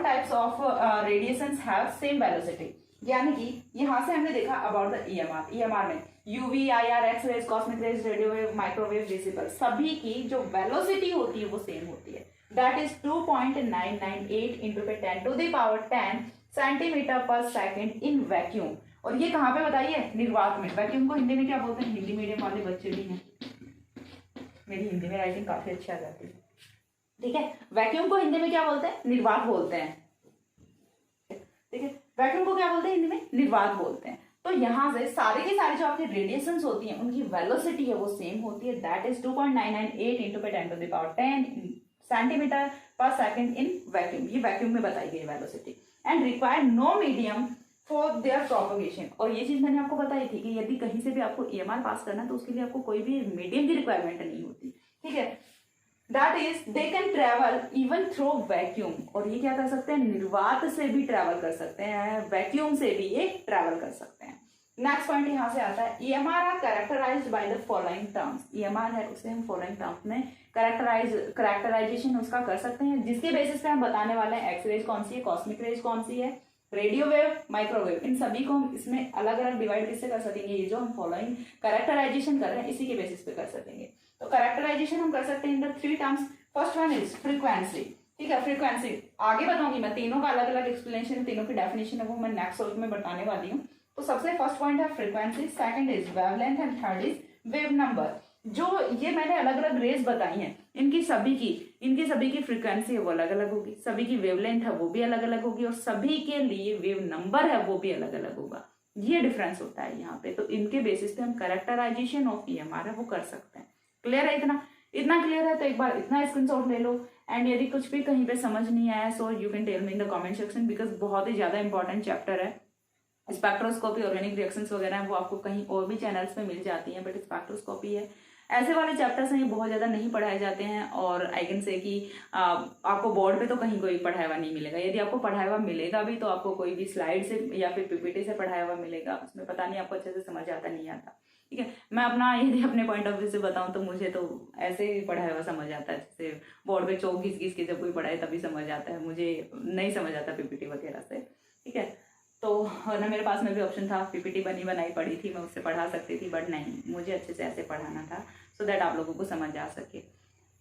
types of radiations have same velocity, यानी कि यहाँ से हमने देखा अबाउट द ईएमआर में UV, IR, X rays, cosmic rays, radio wave, microwave, visible, सभी की जो वेलोसिटी होती है वो सेम होती है, that is 2.998 into 10⁻10 centimetre per second in vacuum. और ये कहाँ पे बताइए, निर्वात में। वैक्यूम को हिंदी में क्या बोलते हैं, हिंदी मीडियम वाले बच्चे भी हैं, मेरी हिंदी में राइटिंग काफी अच्छी आ जाती है, ठीक है। वैक्यूम को हिंदी में क्या बोलते हैं, निर्वात बोलते हैं, ठीक है, वैक्यूम को क्या बोलते हैं हिंदी में, निर्वात बोलते हैं। तो यहाँ से सारे के सारे जो आपकी रेडिएशंस होती हैं उनकी वेलोसिटी है वो सेम होती है, that is 2.998 into 10⁻10 centimetre per second in vacuum. ये वैक्यूम में बताई गई velocity. And require no medium for their propagation. और ये चीज मैंने आपको बताई थी कि यदि कहीं से भी आपको ईएमआर पास करना है तो उसके लिए आपको कोई भी मीडियम की रिक्वायरमेंट नहीं होती, ठीक है। That is they can travel even through vacuum. और ये क्या कर सकते हैं, निर्वात से भी ट्रेवल कर सकते हैं, वैक्यूम से भी ये ट्रेवल कर सकते हैं। नेक्स्ट पॉइंट यहाँ से आता है, EMR are characterised by the following terms. EMR है उसे हम फॉलोइंग टर्म्स में कैरेक्टराइजेशन उसका कर सकते हैं, जिसके बेसिस पे हम बताने वाले हैं एक्स रेज कौन सी है, कॉस्मिक रेज कौन सी है, रेडियो वेव, माइक्रोवेव, इन सभी को हम इसमें अलग अलग डिवाइड किससे कर सकेंगे, ये जो हम फॉलोइंग कैरेक्टराइजेशन कर रहे हैं इसी के बेसिस पे कर सकेंगे। तो कैरेक्टराइजेशन हम कर सकते हैं in the 3 terms. First one is frequency, ठीक है, फ्रीक्वेंसी आगे बताऊंगी मैं, तीनों का अलग अलग एक्सप्लेनेशन, तीनों की डेफिनेशन है वो मैं नेक्स्ट वर्क में बताने वाली हूँ। तो सबसे फर्स्ट पॉइंट है frequency, second is wavelength and third is wave number. जो ये मैंने अलग अलग रेज बताई हैं इनकी सभी की फ्रीक्वेंसी है वो अलग अलग होगी, सभी की वेवलेंथ है वो भी अलग अलग होगी, और सभी के लिए वेव नंबर है वो भी अलग अलग होगा। ये डिफरेंस होता है यहाँ पे। तो इनके बेसिस पे हम कैरेक्टराइजेशन ऑफ ईएमआर है वो कर सकते हैं। क्लियर है, इतना क्लियर है तो एक बार इतना स्क्रीनशॉट ले लो। एंड यदि कुछ भी कहीं पे समझ नहीं आया so you can tell me in the comment section, because बहुत ही ज्यादा इंपॉर्टेंट चैप्टर है। स्पेक्ट्रोस्कोपी, ऑर्गेनिक रिएक्शंस वगैरह है वो आपको कहीं और भी चैनल्स पे मिल जाती हैं, बट स्पेक्ट्रोस्कोपी है, ऐसे वाले चैप्टर्स हैं ये बहुत ज़्यादा नहीं पढ़ाए जाते हैं। और आई कैन से कि आपको बोर्ड पे तो कहीं कोई पढ़ाया हुआ नहीं मिलेगा। यदि आपको पढ़ाया हुआ मिलेगा भी तो आपको कोई भी स्लाइड से या फिर पीपीटी से पढ़ाया हुआ मिलेगा, उसमें पता नहीं आपको अच्छे से समझ आता नहीं आता, ठीक है। मैं यदि अपने पॉइंट ऑफ व्यू से बताऊं तो मुझे तो ऐसे ही पढ़ाया हुआ समझ आता है, जैसे बोर्ड पे चौक घिस के जब कोई पढ़ाए तभी समझ आता है, मुझे नहीं समझ आता पीपीटी वगैरह से, ठीक है। तो ना मेरे पास में भी ऑप्शन था, पीपीटी बनी बनाई पढ़ी थी, मैं उससे पढ़ा सकती थी, बट नहीं, मुझे अच्छे से ऐसे पढ़ाना था सो दैट आप लोगों को समझ आ सके।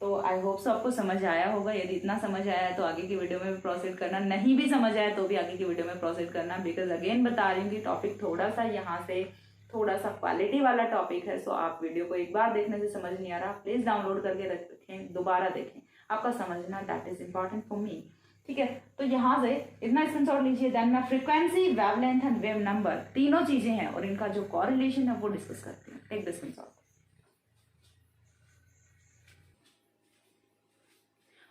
तो आई होप सो आपको समझ आया होगा। यदि इतना समझ आया है तो आगे की वीडियो में भी प्रोसीड करना, नहीं भी समझ आया तो भी आगे की वीडियो में प्रोसीड करना, बिकॉज अगेन बता रही हूँ कि टॉपिक थोड़ा सा यहाँ से थोड़ा सा क्वालिटी वाला टॉपिक है। सो आप वीडियो को एक बार देखने से समझ नहीं आ रहा, प्लीज डाउनलोड करके रखें, दोबारा देखें, आपका समझना that is important for me. ठीक है, तो यहाँ से इतना स्क्रीनशॉट लीजिए। देन मैं frequency, wavelength and wave number तीनों चीजें हैं और इनका जो कॉरिलेशन है वो डिस्कस करते हैं। Take the screenshot.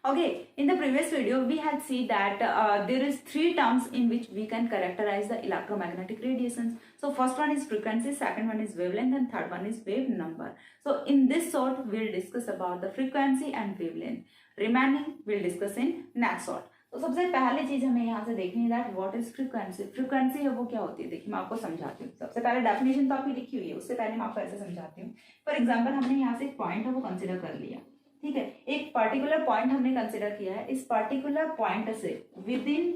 Okay, in the previous video we had seen that there is three terms in which we can characterize the electromagnetic radiations. So first one is frequency, second one is wavelength, and third one is wave number. So in this sort we'll discuss about the frequency and wavelength. Remaining we'll discuss in next sort. तो सबसे पहले चीज हमें यहाँ से देखनी है that what is frequency. Frequency है वो क्या होती है, देखिए मैं आपको समझाती हूँ। सबसे पहले डेफिनेशन तो आपकी लिखी हुई है, उससे पहले मैं आपको ऐसे समझाती हूँ। फॉर एग्जाम्पल हमने यहाँ से एक पॉइंट है वो कंसिडर कर लिया, ठीक है, एक पर्टिकुलर पॉइंट हमने कंसिडर किया है। इस पर्टिकुलर पॉइंट से विद इन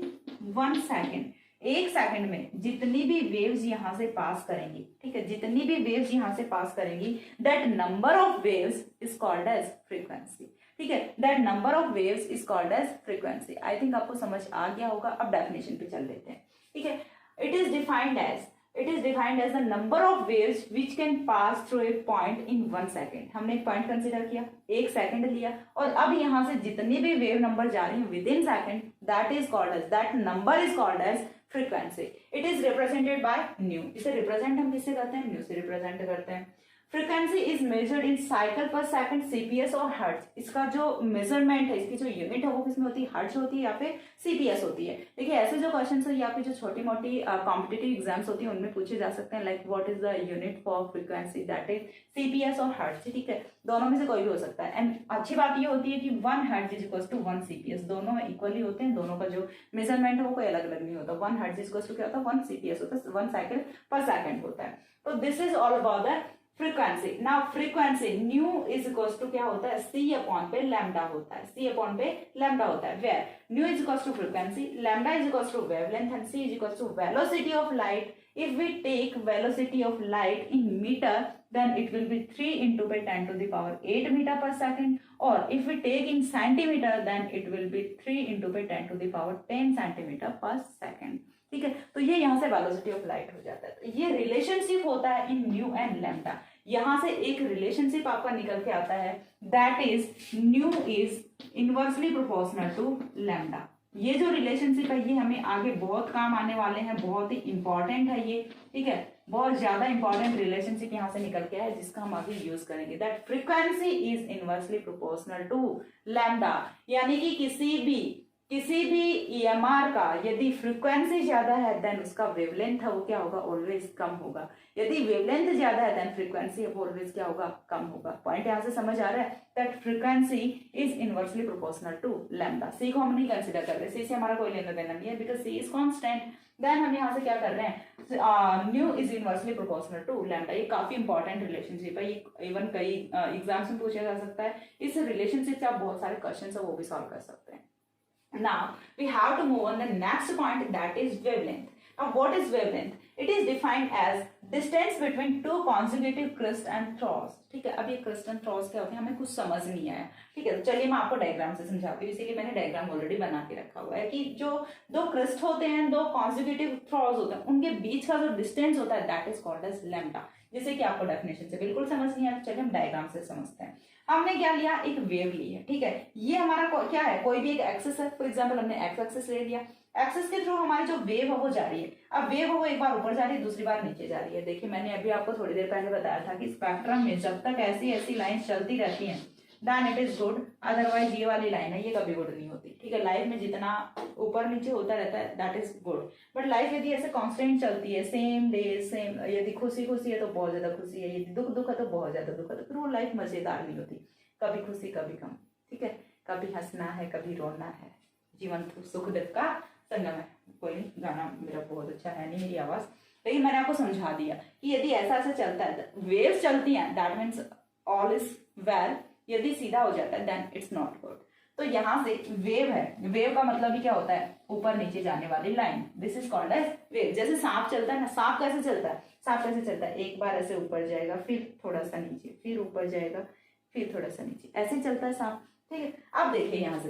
1 सेकेंड, 1 सेकेंड में जितनी भी वेव्स यहाँ से पास करेंगी, ठीक है, जितनी भी वेव्स यहाँ से पास करेंगी, that number of waves is called as frequency. ठीक है, that number of waves is called as frequency. I think आपको समझ आ गया होगा। अब डेफिनेशन पे चल लेते हैं, ठीक है। It is defined as the number of waves which can pass through a point in 1 second. हमने एक पॉइंट कंसिडर किया, 1 सेकेंड लिया, और अब यहाँ से जितनी भी वेव नंबर जा रही है within second, that number is called as frequency. It is represented by nu. इसे रिप्रेजेंट हम किससे करते हैं, न्यू से रिप्रेजेंट करते हैं। Frequency is measured in cycle per second, CPS और हर्ट्ज। इसका जो मेजरमेंट है, इसकी जो यूनिट है वो किसमें होती है, हर्ट्ज होती है या फिर सीपीएस होती है। देखिए ऐसे जो क्वेश्चन है या फिर जो छोटी मोटी कॉम्पिटिटिव एग्जाम्स होती है उनमें पूछे जा सकते हैं, like what is the unit for frequency, that is CPS और हर्ट्ज। ठीक है, दोनों में से कोई भी हो सकता है। एंड अच्छी बात ये होती है कि 1 hertz is equal to 1 CPS, दोनों इक्वली होते हैं, दोनों का जो मेजरमेंट है वो कोई अलग अलग नहीं होता। 1 हर्ट्ज इज इक्वल टू क्या होता है, 1 सीपीएस होता है, 1 साइकिल पर सेकंड होता है। तो this is all about the frequency. Now frequency nu is equals to क्या होता है, सी अपॉन पे लैम्डा होता है, सी अपॉन पे लैम्डा होता है। Where nu is equals to frequency, lambda is equals to wavelength and C is equals to velocity of light. If we take velocity of light in meter, then it will be 3 into 10 to the power 8 meter per second. Or if we take in centimeter, then it will be 3 into 10 to the power 10 centimeter per second. ठीक है, तो ये यहाँ से velocity of light हो जाता है। तो ये रिलेशनशिप होता है इन न्यू एंड लैम्डा। यहाँ से एक रिलेशनशिप आपका निकल के आता है, that is nu is inversely proportional to lambda. ये जो रिलेशनशिप है ये हमें आगे बहुत काम आने वाले हैं, बहुत ही इंपॉर्टेंट है ये। ठीक है, बहुत ज्यादा इंपॉर्टेंट रिलेशनशिप यहाँ से निकल के है जिसका हम आगे यूज करेंगे। That frequency is inversely proportional to lambda, यानी कि किसी भी ईएमआर का यदि फ्रीक्वेंसी ज्यादा है देन उसका वेवलेंथ है वो क्या होगा, ऑलवेज कम होगा। यदि वेवलेंथ ज्यादा है देन फ्रीक्वेंसी है वो ऑलवेज क्या होगा, कम होगा। पॉइंट यहाँ से समझ आ रहा है, that frequency is inversely proportional to lambda. C को हम नहीं कंसिडर कर रहे, सी से हमारा कोई लेना देना नहीं है, because C is constant. Then हम यहाँ से क्या कर रहे हैं, nu is inversely proportional to lambda. ये काफी इंपॉर्टेंट रिलेशनशिप है, ये इवन कई एग्जाम्स में पूछा जा सकता है। इस रिलेशनशिप से आप बहुत सारे क्वेश्चन है वो भी सॉल्व कर सकते हैं। Now we have to move on the next point, that is wavelength. Now what is wavelength? It is defined as distance between two consecutive crust and troughs. ठीक है, अब ये crust and troughs क्या होते हैं हमें कुछ समझ नहीं आया। ठीक है, तो चलिए मैं आपको डायग्राम से समझाती हूँ। इसीलिए मैंने डायग्राम ऑलरेडी बना के रखा हुआ है कि जो 2 crust होते हैं, 2 consecutive troughs होते हैं, उनके बीच का जो डिस्टेंस होता है that is called as lambda. जैसे कि आपको डेफिनेशन से बिल्कुल समझ नहीं आया, चलिए हम डायग्राम से समझते हैं। हमने क्या लिया, एक वेव ली है। ठीक है, ये हमारा क्या है, कोई भी एक एक्सिस है। फॉर एग्जांपल हमने एक्स एक्सिस ले लिया, एक्सिस के थ्रू हमारी जो वेव है वो जा रही है। अब वेव है वो एक बार ऊपर जा रही है, दूसरी बार नीचे जा रही है। देखिए मैंने अभी आपको थोड़ी देर पहले बताया था कि स्पेक्ट्रम में जब तक ऐसी ऐसी लाइन चलती रहती है then it is good, otherwise ये वाली लाइन है ये कभी गुड नहीं होती। ठीक है, लाइफ में जितना ऊपर नीचे होता रहता है that is good, but life यदि ऐसे कांस्टेंट चलती है, सेम डे सेम, यदि खुशी खुशी है तो बहुत ज्यादा खुशी है, यदि दुख दुख है तो बहुत ज्यादा दुख है, तो फिर वो लाइफ मजेदार नहीं होती। कभी खुशी कभी गम, ठीक है, कभी हंसना है कभी रोना है, जीवन सुख दुख का संगम है। कोई गाना मेरा बहुत अच्छा है नहीं मेरी आवाज, लेकिन मैंने आपको समझा दिया कि यदि ऐसा ऐसा चलता है, वेव्स चलती हैं, that means all is well. यदि सीधा हो जाता है देन इट्स नॉट गुड। तो यहाँ से वेव है, वेव का मतलब ही क्या होता है, ऊपर नीचे जाने वाली line, this is called as wave. जैसे सांप चलता है ना, सांप कैसे चलता है, सांप कैसे चलता है, एक बार ऐसे ऊपर जाएगा, फिर थोड़ा सा नीचे, फिर ऊपर जाएगा, फिर थोड़ा सा नीचे, ऐसे चलता है सांप। ठीक है, अब देखिए यहाँ से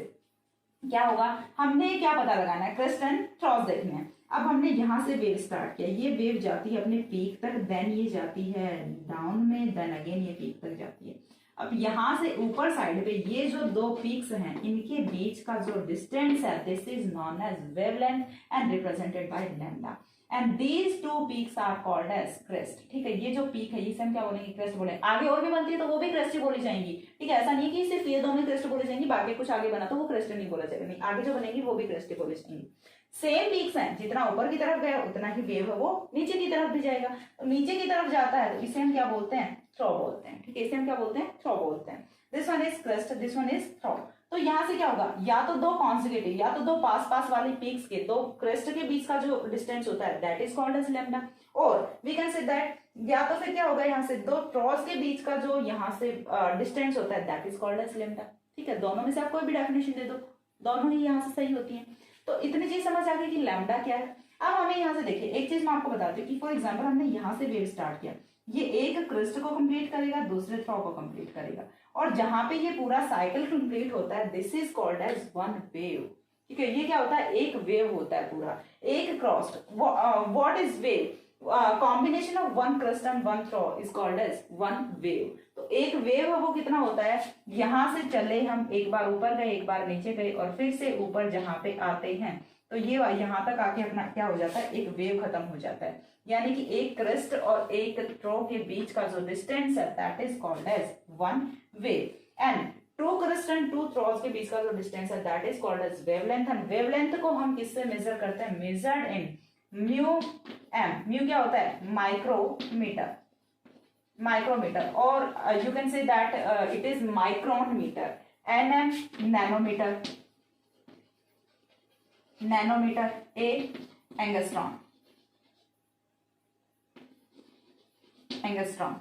क्या होगा, हमने क्या पता लगाना है, क्रस्ट एंड ट्रॉस देखने हैं। अब हमने यहाँ से वेव स्टार्ट किया, ये वेव जाती है अपने पीक तक, देन ये जाती है डाउन में, देन अगेन ये पीक तक जाती है। अब यहाँ से ऊपर साइड पे ये जो दो पीक्स हैं इनके बीच का जो डिस्टेंस है this is known as wavelength and represented by lambda and these two peaks are called as crest. ठीक है, ये जो पीक है इसे हम क्या बोलेंगे, क्रेस्ट बोलेंगे। आगे और भी बनती है तो वो भी क्रेस्ट ही बोली जाएंगी। ठीक है, ऐसा नहीं कि सिर्फ ये दोनों क्रेस्ट बोली जाएंगी, बाकी कुछ आगे बना तो वो क्रेस्ट नहीं बोला जाएगा, नहीं, आगे जो बनेगी वो भी क्रेस्ट ही बोली जाएंगी। सेम पीक्स हैं, जितना ऊपर की तरफ गया उतना ही वेव है वो नीचे की तरफ भी जाएगा। तो नीचे की तरफ जाता है तो इसे हम क्या बोलते हैं, थ्रो बोलते हैं। ठीक है, इसे हम क्या बोलते हैं, थ्रो बोलते हैं। This one is crest, this one is trough. तो यहाँ से क्या होगा, या तो दो कॉन्सिक्यूटिव या तो दो पास पास वाली पीक्स के दो क्रेस्ट के बीच का जो डिस्टेंस होता है that is called as lambda, और वी कैन से दैट या तो फिर क्या होगा, यहाँ से दो ट्रॉस के बीच का जो यहाँ से डिस्टेंस होता है that is called as lambda. ठीक है, दोनों में से आप कोई भी डेफिनेशन दे दो, दोनों ही यहाँ से सही होती है। तो इतनी चीज समझ आ गई कि लैम्डा क्या है। अब हमें यहाँ से देखिए एक चीज मैं आपको बताती हूँ कि फॉर एग्जाम्पल हमने यहाँ से वेव स्टार्ट किया, ये एक क्रिस्ट को कंप्लीट करेगा, दूसरे थ्रो को कंप्लीट करेगा, और जहां पे ये पूरा साइकिल कंप्लीट होता है this is called as one wave. ठीक है, ये क्या होता है, एक वेव होता है पूरा, एक crest. What is wave, combination of one crest and one trough is called as one wave. तो एक वेव है वो कितना होता है, यहां से चले हम, एक बार ऊपर गए एक बार नीचे गए और फिर से ऊपर जहां पे आते हैं तो ये यहाँ तक आके अपना क्या हो जाता है, एक वेव खत्म हो जाता है। यानी कि एक क्रिस्ट और एक थ्रो के बीच का जो डिस्टेंस है that is called as one wave, and two crest and two troughs के बीच का जो डिस्टेंस है that is called as wavelength. And wavelength को हम किससे मेजर करते हैं, measured in mu M. Mu क्या होता है, माइक्रोमीटर, माइक्रोमीटर, और you can say that it is micron meter, N M nanometer, nanometer, A angstrom, angstrom.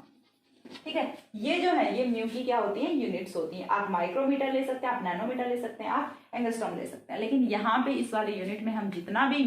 ठीक है, ये जो है ये म्यू की क्या होती है, यूनिट्स होती हैं। आप माइक्रोमीटर ले सकते हैं, आप नैनोमीटर ले सकते हैं, आप एंगस्ट्रॉम ले सकते हैं। लेकिन यहाँ पे इस वाले यूनिट में हम जितना भी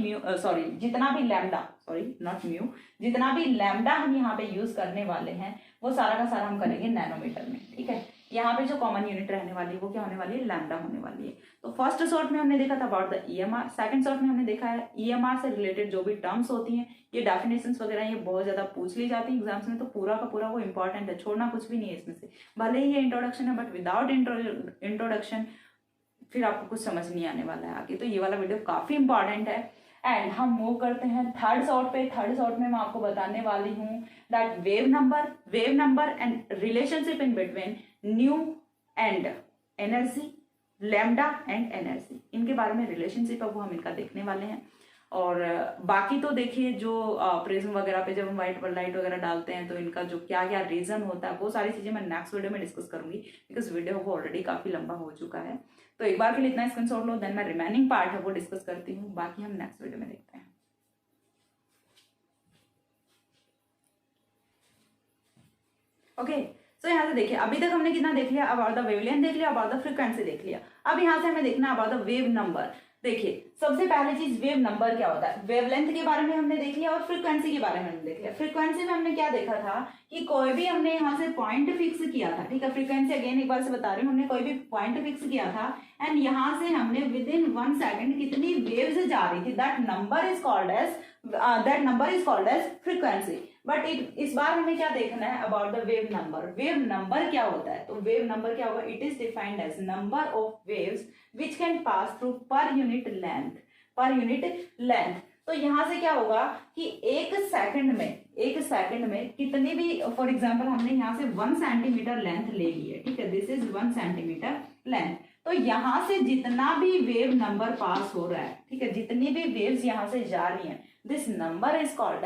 जितना भी लैम्डा, नॉट म्यू, जितना भी लैम्डा हम यहाँ पे यूज करने वाले हैं वो सारा का सारा हम करेंगे नैनोमीटर में। ठीक है, यहाँ पे जो कॉमन यूनिट रहने वाली है वो क्या होने वाली है, लैम्डा होने वाली है। तो फर्स्ट सॉर्ट में हमने देखा था about the EMR, second sort में हमने देखा है ईएमआर से रिलेटेड जो भी टर्म्स होती हैं, ये डेफिनेशंस वगैरह ये बहुत ज्यादा पूछ ली जाती है एग्जाम्स में, तो पूरा का पूरा वो इंपॉर्टेंट है, छोड़ना कुछ भी नहीं है इसमें से। भले ही ये इंट्रोडक्शन है बट विदाउट इंट्रोडक्शन फिर आपको कुछ समझ नहीं आने वाला है आगे। तो ये वाला वीडियो काफी इंपॉर्टेंट है। एंड हम मूव करते हैं थर्ड सॉर्ट पे। थर्ड सॉर्ट में मैं आपको बताने वाली हूँ that wave number and relationship in between new and energy, lambda and energy, इनके बारे में रिलेशनशिप है वो हम इनका देखने वाले हैं। और बाकी तो देखिए जो प्रिज्म वगैरह पे जब हम व्हाइट लाइट वगैरह डालते हैं तो इनका जो क्या क्या रीजन होता है वो सारी चीजें मैं नेक्स्ट वीडियो में डिस्कस करूंगी, बिकॉज वीडियो वो ऑलरेडी काफी लंबा हो चुका है। तो एक बार के लिए इतना स्क्रीनशॉट लो, देन मैं रिमेनिंग पार्ट है वो डिस्कस करती हूँ, बाकी हम नेक्स्ट वीडियो में देखते हैं। ओके, सो यहाँ से देखिए अभी तक हमने कितना देख लिया, अबाउट द वेवलेंथ देख लिया, अबाउट द फ्रीक्वेंसी देख लिया। अब यहाँ से हमें देखना अबाउट द वेव नंबर। देखिए सबसे पहली चीज वेव नंबर क्या होता है, वेवलेंथ के बारे में हमने देख लिया और फ्रीक्वेंसी के बारे में हमने देख लिया। फ्रीक्वेंसी में हमने क्या देखा था कि कोई भी हमने यहाँ से पॉइंट फिक्स किया था। ठीक है, फ्रीक्वेंसी अगेन एक बार से बता रही हूँ, हमने कोई भी पॉइंट फिक्स किया था एंड यहाँ से हमने विद इन 1 सेकेंड कितनी वेव्स जा रही थी, that number is called as frequency. But इस बार हमें क्या देखना है about the wave number. Wave number क्या होता है, तो वेव नंबर क्या होगा, it is defined as number of waves which can pass through per unit length. तो यहां से क्या होगा कि एक सेकंड में कितनी भी, फॉर एग्जांपल हमने यहाँ से 1 सेंटीमीटर लेंथ ले ली है। ठीक है, दिस इज 1 सेंटीमीटर लेंथ। तो यहां से जितना भी वेव नंबर पास हो रहा है, ठीक है, जितनी भी वेव्स यहां से जा रही हैं, this number is called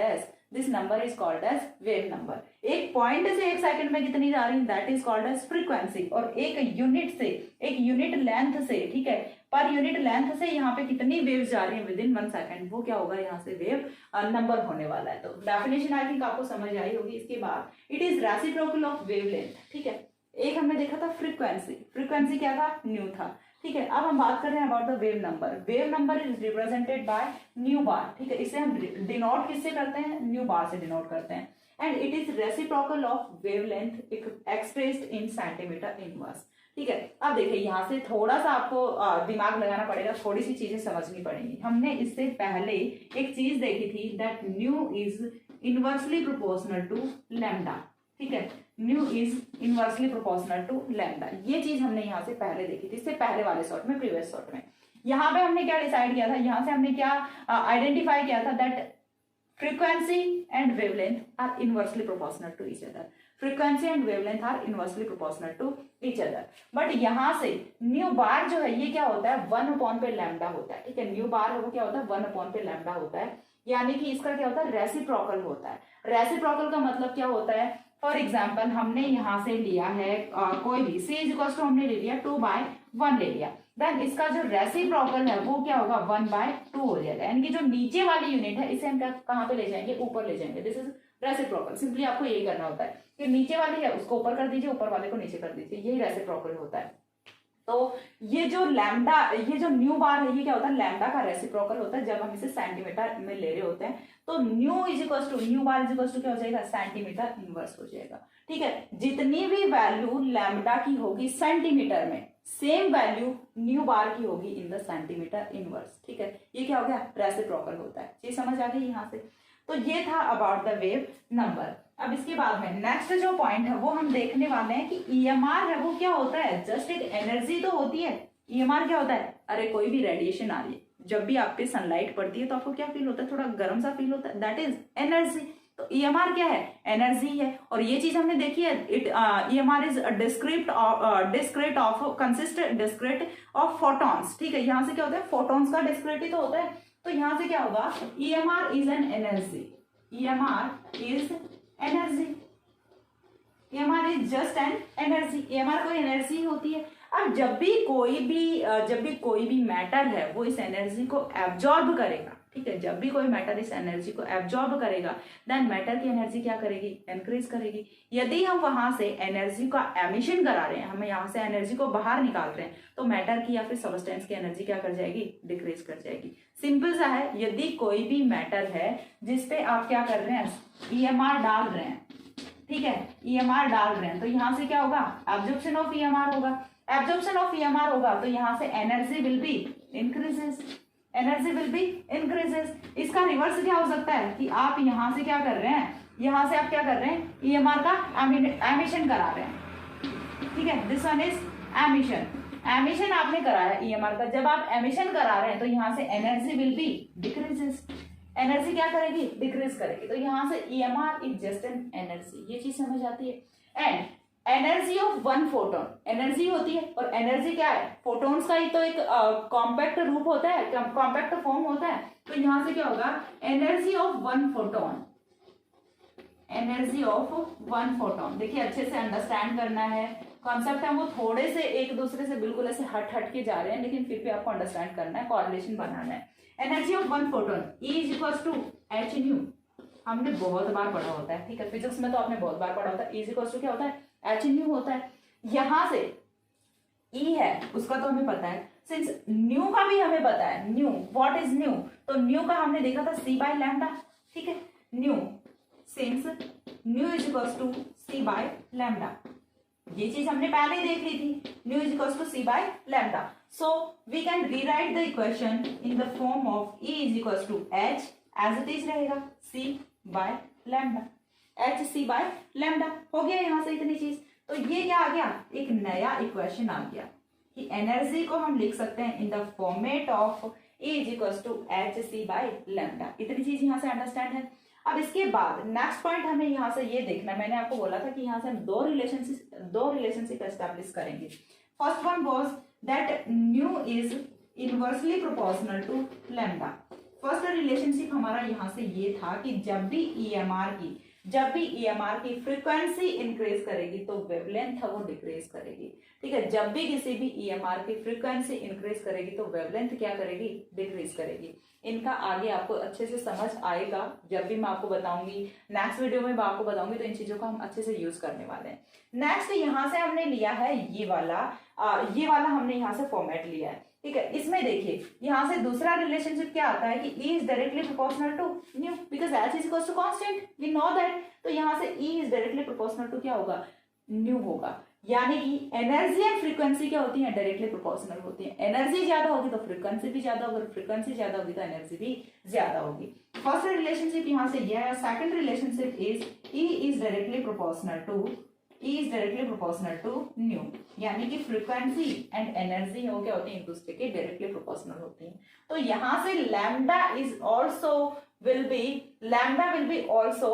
as wave number. एक पॉइंट से एक सेकंड में कितनी जा रही है that is called as frequency, और एक यूनिट लेंथ से, ठीक है, पर यूनिट लेंथ से यहाँ पे कितनी वेव्स जा रही है विद इन 1 सेकंड, वो क्या होगा यहाँ से वेव नंबर होने वाला है। तो डेफिनेशन आई थिंक आपको समझ आई होगी। इसके बाद it is reciprocal of wavelength. ठीक है, एक हमने देखा था फ्रीक्वेंसी क्या था, न्यू था। ठीक है, अब हम बात कर रहे हैं about the wave number. Wave number is represented by nu bar. ठीक है, इसे हम डिनोट किससे करते हैं, न्यू बार से डिनोट करते हैं। And it is reciprocal of wavelength expressed in centimetre inverse. ठीक है, अब देखिए यहाँ से थोड़ा सा आपको दिमाग लगाना पड़ेगा, थोड़ी सी चीजें समझनी पड़ेंगी। हमने इससे पहले एक चीज देखी थी that nu is inversely proportional to lambda. ठीक है, nu is inversely proportional to lambda. ये चीज हमने यहाँ से पहले देखी थी, इससे पहले वाले शॉर्ट में, प्रीवियस शॉर्ट में। यहाँ पे हमने क्या डिसाइड किया था, यहाँ से हमने क्या आइडेंटिफाई किया था, that frequency and wavelength are inversely proportional to each other. Frequency and wavelength are inversely proportional to each other. But यहाँ से न्यू बार जो है ये क्या होता है, 1 अपॉन पे लैम्डा होता है, ठीक है। न्यू बार है वो क्या होता है, 1 अपॉन पे लैम्डा होता है, यानी कि इसका क्या होता है, रेसिप्रोकल होता है। रेसिप्रोकल का मतलब क्या होता है, फॉर एग्जाम्पल हमने यहाँ से लिया है कोई भी c इज इक्वल टू हमने ले लिया 2/1 ले लिया, देन इसका जो रेसिप्रोकल है वो क्या होगा, 1/2 हो जाएगा। यानी कि जो नीचे वाली यूनिट है इसे हम क्या कहाँ पे ले जाएंगे, ऊपर ले जाएंगे। This is reciprocal. सिंपली आपको यही करना होता है कि नीचे वाली है उसको ऊपर कर दीजिए, ऊपर वाले को नीचे कर दीजिए, यही रेसिप्रोकल होता है। तो ये जो लैम्डा, ये जो न्यू बार है ये क्या होता है, लैम्डा का रेसिप्रोकल होता है। जब हम इसे सेंटीमीटर में ले रहे होते हैं तो nu is equal to, nu bar is equal to क्या हो जाएगा, सेंटीमीटर इनवर्स हो जाएगा, ठीक है। जितनी भी वैल्यू लैम्डा की होगी सेंटीमीटर में, सेम वैल्यू न्यू बार की होगी इन द सेंटीमीटर इनवर्स, ठीक है। ये क्या हो गया, रेसिप्रोकल होता है। ये समझ आ गई यहाँ से। तो ये था अबाउट द वेव नंबर। अब इसके बाद में नेक्स्ट जो पॉइंट है वो हम देखने वाले हैं कि ईएमआर है वो क्या होता है, जस्ट एक एनर्जी तो होती है। ईएमआर क्या होता है, अरे कोई भी रेडिएशन आ रही है, जब भी आप पे सनलाइट पड़ती है तो आपको क्या फील होता है, थोड़ा गर्म सा फील होता है, दैट इज एनर्जी। तो ईएमआर क्या है, एनर्जी है। और ये चीज हमने देखी है, it EMR is discrete of consist discrete of photons, ठीक है। यहाँ से क्या होता है, फोटॉन्स का डिस्क्रीट ही तो होता है। तो यहाँ से क्या होगा, EMR is an energy, EMR is energy, EMR is just an energy. EMR कोई एनर्जी होती है। अब जब भी कोई भी मैटर है वो इस एनर्जी को एब्जॉर्ब करेगा, ठीक है। जब भी कोई मैटर इस एनर्जी को एब्जॉर्ब करेगा, देन मैटर की एनर्जी क्या करेगी, इंक्रीज करेगी। यदि हम वहां से एनर्जी का एमिशन करा रहे हैं, हम यहाँ से एनर्जी को बाहर निकाल रहे हैं, तो मैटर की या फिर सबस्टेंस की एनर्जी क्या कर जाएगी, डिक्रीज कर जाएगी। सिंपल सा है। यदि कोई भी मैटर है जिसपे आप क्या कर रहे हैं, ईएमआर डाल रहे हैं, ठीक है, ईएमआर डाल रहे हैं, तो यहाँ से क्या होगा, एब्जॉर्प्शन ऑफ ईएमआर होगा। एब्जॉर्प्शन ऑफ ईएमआर होगा तो यहाँ से energy will be increases, energy will be increases. इसका रिवर्स क्या हो सकता है कि आप यहाँ से क्या कर रहे हैं, यहाँ से आप क्या कर रहे हैं, ईएमआर का एमिशन करा रहे हैं, ठीक है। This one is emission. Emission आपने कराया ईएमआर का, जब आप एमिशन करा रहे हैं तो यहाँ से energy will be decreases, energy क्या करेगी, डिक्रीज करेगी। तो यहाँ से EMR is just an energy, ये चीज समझ आती है। And energy of one photon, energy होती है, और एनर्जी क्या है, फोटोन्स का ही तो एक कॉम्पैक्ट रूप होता है, कॉम्पैक्ट फॉर्म होता है। तो यहाँ से क्या होगा, energy of one photon, energy of one photon. देखिए अच्छे से अंडरस्टैंड करना है, कॉन्सेप्ट है वो थोड़े से एक दूसरे से बिल्कुल ऐसे हट के जा रहे हैं, लेकिन फिर भी आपको अंडरस्टैंड करना है, कोरिलेशन बनाना है। Energy of one photon E is equal to H nu, हमने बहुत बार पढ़ा होता है, ठीक है। फिजिक्स में तो आपने बहुत बार पढ़ा होता है। E इज इक्वल टू क्या होता है, एच न्यू होता है। यहाँ से E है उसका तो हमें पता है, सिंस न्यू का भी हमें पता है, न्यू व्हाट इज न्यू, तो न्यू का हमने देखा था C बाय लैम्डा, ठीक है। Nu since nu is equal to C by lambda, ये चीज हमने पहले ही देख ली थी, nu is equal to C by lambda. So we can rewrite the equation in the form of E is equal to H as it is रहेगा C by lambda, H C by lambda. हो गया यहाँ से इतनी चीज। तो ये क्या आ गया, एक नया इक्वेशन आ गया कि एनर्जी को हम लिख सकते हैं in the format of E is equal to H C by lambda. इतनी चीज यहाँ से अंडरस्टैंड है। अब इसके बाद नेक्स्ट पॉइंट हमें यहाँ से ये देखना है, मैंने आपको बोला था कि यहाँ से हम दो रिलेशनशिप एस्टैब्लिश करेंगे। First one was that nu is inversely proportional to lambda. First relationship हमारा यहाँ से ये था कि जब भी ईएमआर की फ्रीक्वेंसी इंक्रीज करेगी तो वेवलेंथ है वो डिक्रीज करेगी, ठीक है। जब भी किसी भी ईएमआर की फ्रीक्वेंसी इंक्रीज करेगी तो वेवलेंथ क्या करेगी, डिक्रीज करेगी। इनका आगे आपको अच्छे से समझ आएगा जब भी मैं आपको बताऊंगी, नेक्स्ट वीडियो में मैं आपको बताऊंगी, तो इन चीजों का हम अच्छे से यूज करने वाले हैं। नेक्स्ट यहाँ से हमने लिया है ये वाला हमने यहाँ से फॉर्मेट लिया है, ठीक है। इसमें देखिए यहाँ से दूसरा रिलेशनशिप क्या आता है कि E is directly proportional to nu, because H is equal to constant, we know that. तो यहाँ से E is directly proportional to क्या होगा, न्यू होगा। यानी कि एनर्जी एंड फ्रीक्वेंसी क्या होती है, डायरेक्टली प्रोपोर्शनल होती है। एनर्जी ज्यादा होगी तो फ्रीक्वेंसी भी ज्यादा होगी, फ्रीक्वेंसी ज्यादा होगी तो एनर्जी भी ज्यादा होगी। फर्स्ट रिलेशनशिप यहाँ से यह है। Second relationship is E is directly proportional to is directly proportional to nu, यानी कि फ्रीक्वेंसी एंड एनर्जी वो क्या होती है, एक दूसरे के डायरेक्टली प्रोपोर्शनल होती है। तो यहां से lambda is also will be also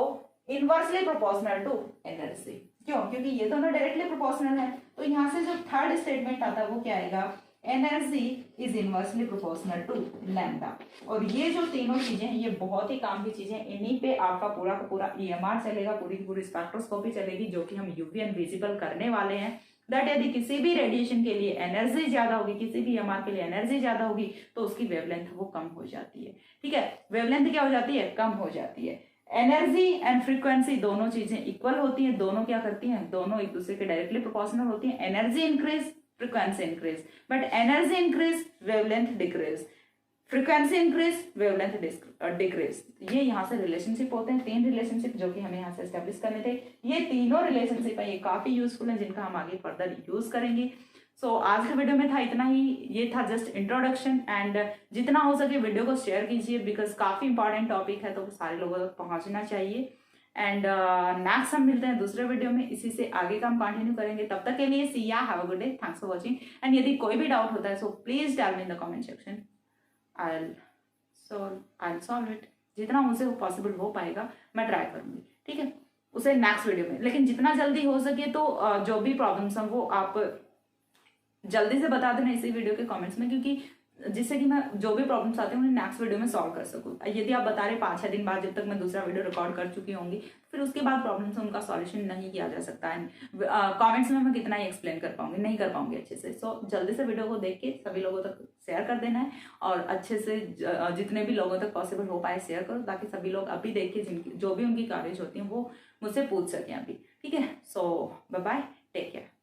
inversely proportional to energy. क्यों? क्योंकि ये दोनों डायरेक्टली प्रोपोर्शनल है। तो यहाँ से जो थर्ड स्टेटमेंट आता है वो क्या आएगा, energy is inversely proportional to lambda. और ये जो तीनों चीजें हैं ये बहुत ही काम की चीजें, इन्हीं पे आपका पूरा का पूरा EMR चलेगा, पूरी की पूरी स्पेक्ट्रोस्कोपी चलेगी, जो कि हम UV विजिबल करने वाले हैं। दैट यदि किसी भी रेडिएशन के लिए एनर्जी ज्यादा होगी, किसी भी EMR के लिए एनर्जी ज्यादा होगी, तो उसकी वेवलेंथ वो कम हो जाती है। ठीक है, वेवलेंथ क्या हो जाती है, कम हो जाती है। एनर्जी एंड फ्रीक्वेंसी दोनों चीजें इक्वल होती हैं, दोनों क्या करती हैं, दोनों एक दूसरे के डायरेक्टली प्रोपोर्शनल होती हैं। Energy increase, frequency increase, but energy increase, wavelength decrease, frequency increase, wavelength decrease. ये यहाँ से रिलेशनशिप होते हैं, 3 रिलेशनशिप जो कि हमें यहाँ से एस्टेब्लिश करने थे। ये तीनों रिलेशनशिप है, ये काफी यूजफुल है, जिनका हम आगे फर्दर यूज करेंगे। सो आज के वीडियो में था इतना ही, ये था जस्ट इंट्रोडक्शन। एंड जितना हो सके वीडियो को शेयर कीजिए, बिकॉज काफी इंपॉर्टेंट टॉपिक है, तो सारे लोगों तक पहुंचना चाहिए। एंड नेक्स्ट हम मिलते हैं दूसरे वीडियो में, इसी से आगे का हम कंटिन्यू करेंगे। तब तक के लिए see ya, have a good day, thanks for watching. And यदि कोई भी डाउट होता है so please tell me in the comment section, I solve it. जितना मुझसे पॉसिबल हो पाएगा मैं ट्राई करूंगी, ठीक है, उसे नेक्स्ट वीडियो में। लेकिन जितना जल्दी हो सके तो जो भी प्रॉब्लम्स हैं वो आप जल्दी से बता देना इसी वीडियो के कमेंट्स में, क्योंकि जिससे कि मैं जो भी प्रॉब्लम्स आते हैं उन्हें नेक्स्ट वीडियो में सॉल्व कर सकूं। यदि आप बता रहे 5-6 दिन बाद, जब तक मैं दूसरा वीडियो रिकॉर्ड कर चुकी होंगी, फिर उसके बाद प्रॉब्लम्स उनका सॉल्यूशन नहीं किया जा सकता है। कमेंट्स में मैं कितना ही एक्सप्लेन कर पाऊंगी, नहीं कर पाऊंगी अच्छे से। सो जल्दी से वीडियो को देख के सभी लोगों तक शेयर कर देना है, और अच्छे से जितने भी लोगों तक पॉसिबल हो पाए शेयर करो, ताकि सभी लोग अभी देख के जो भी उनकी कवरेज होती है वो मुझसे पूछ सकें अभी, ठीक है। सो बाय बाय, टेक केयर।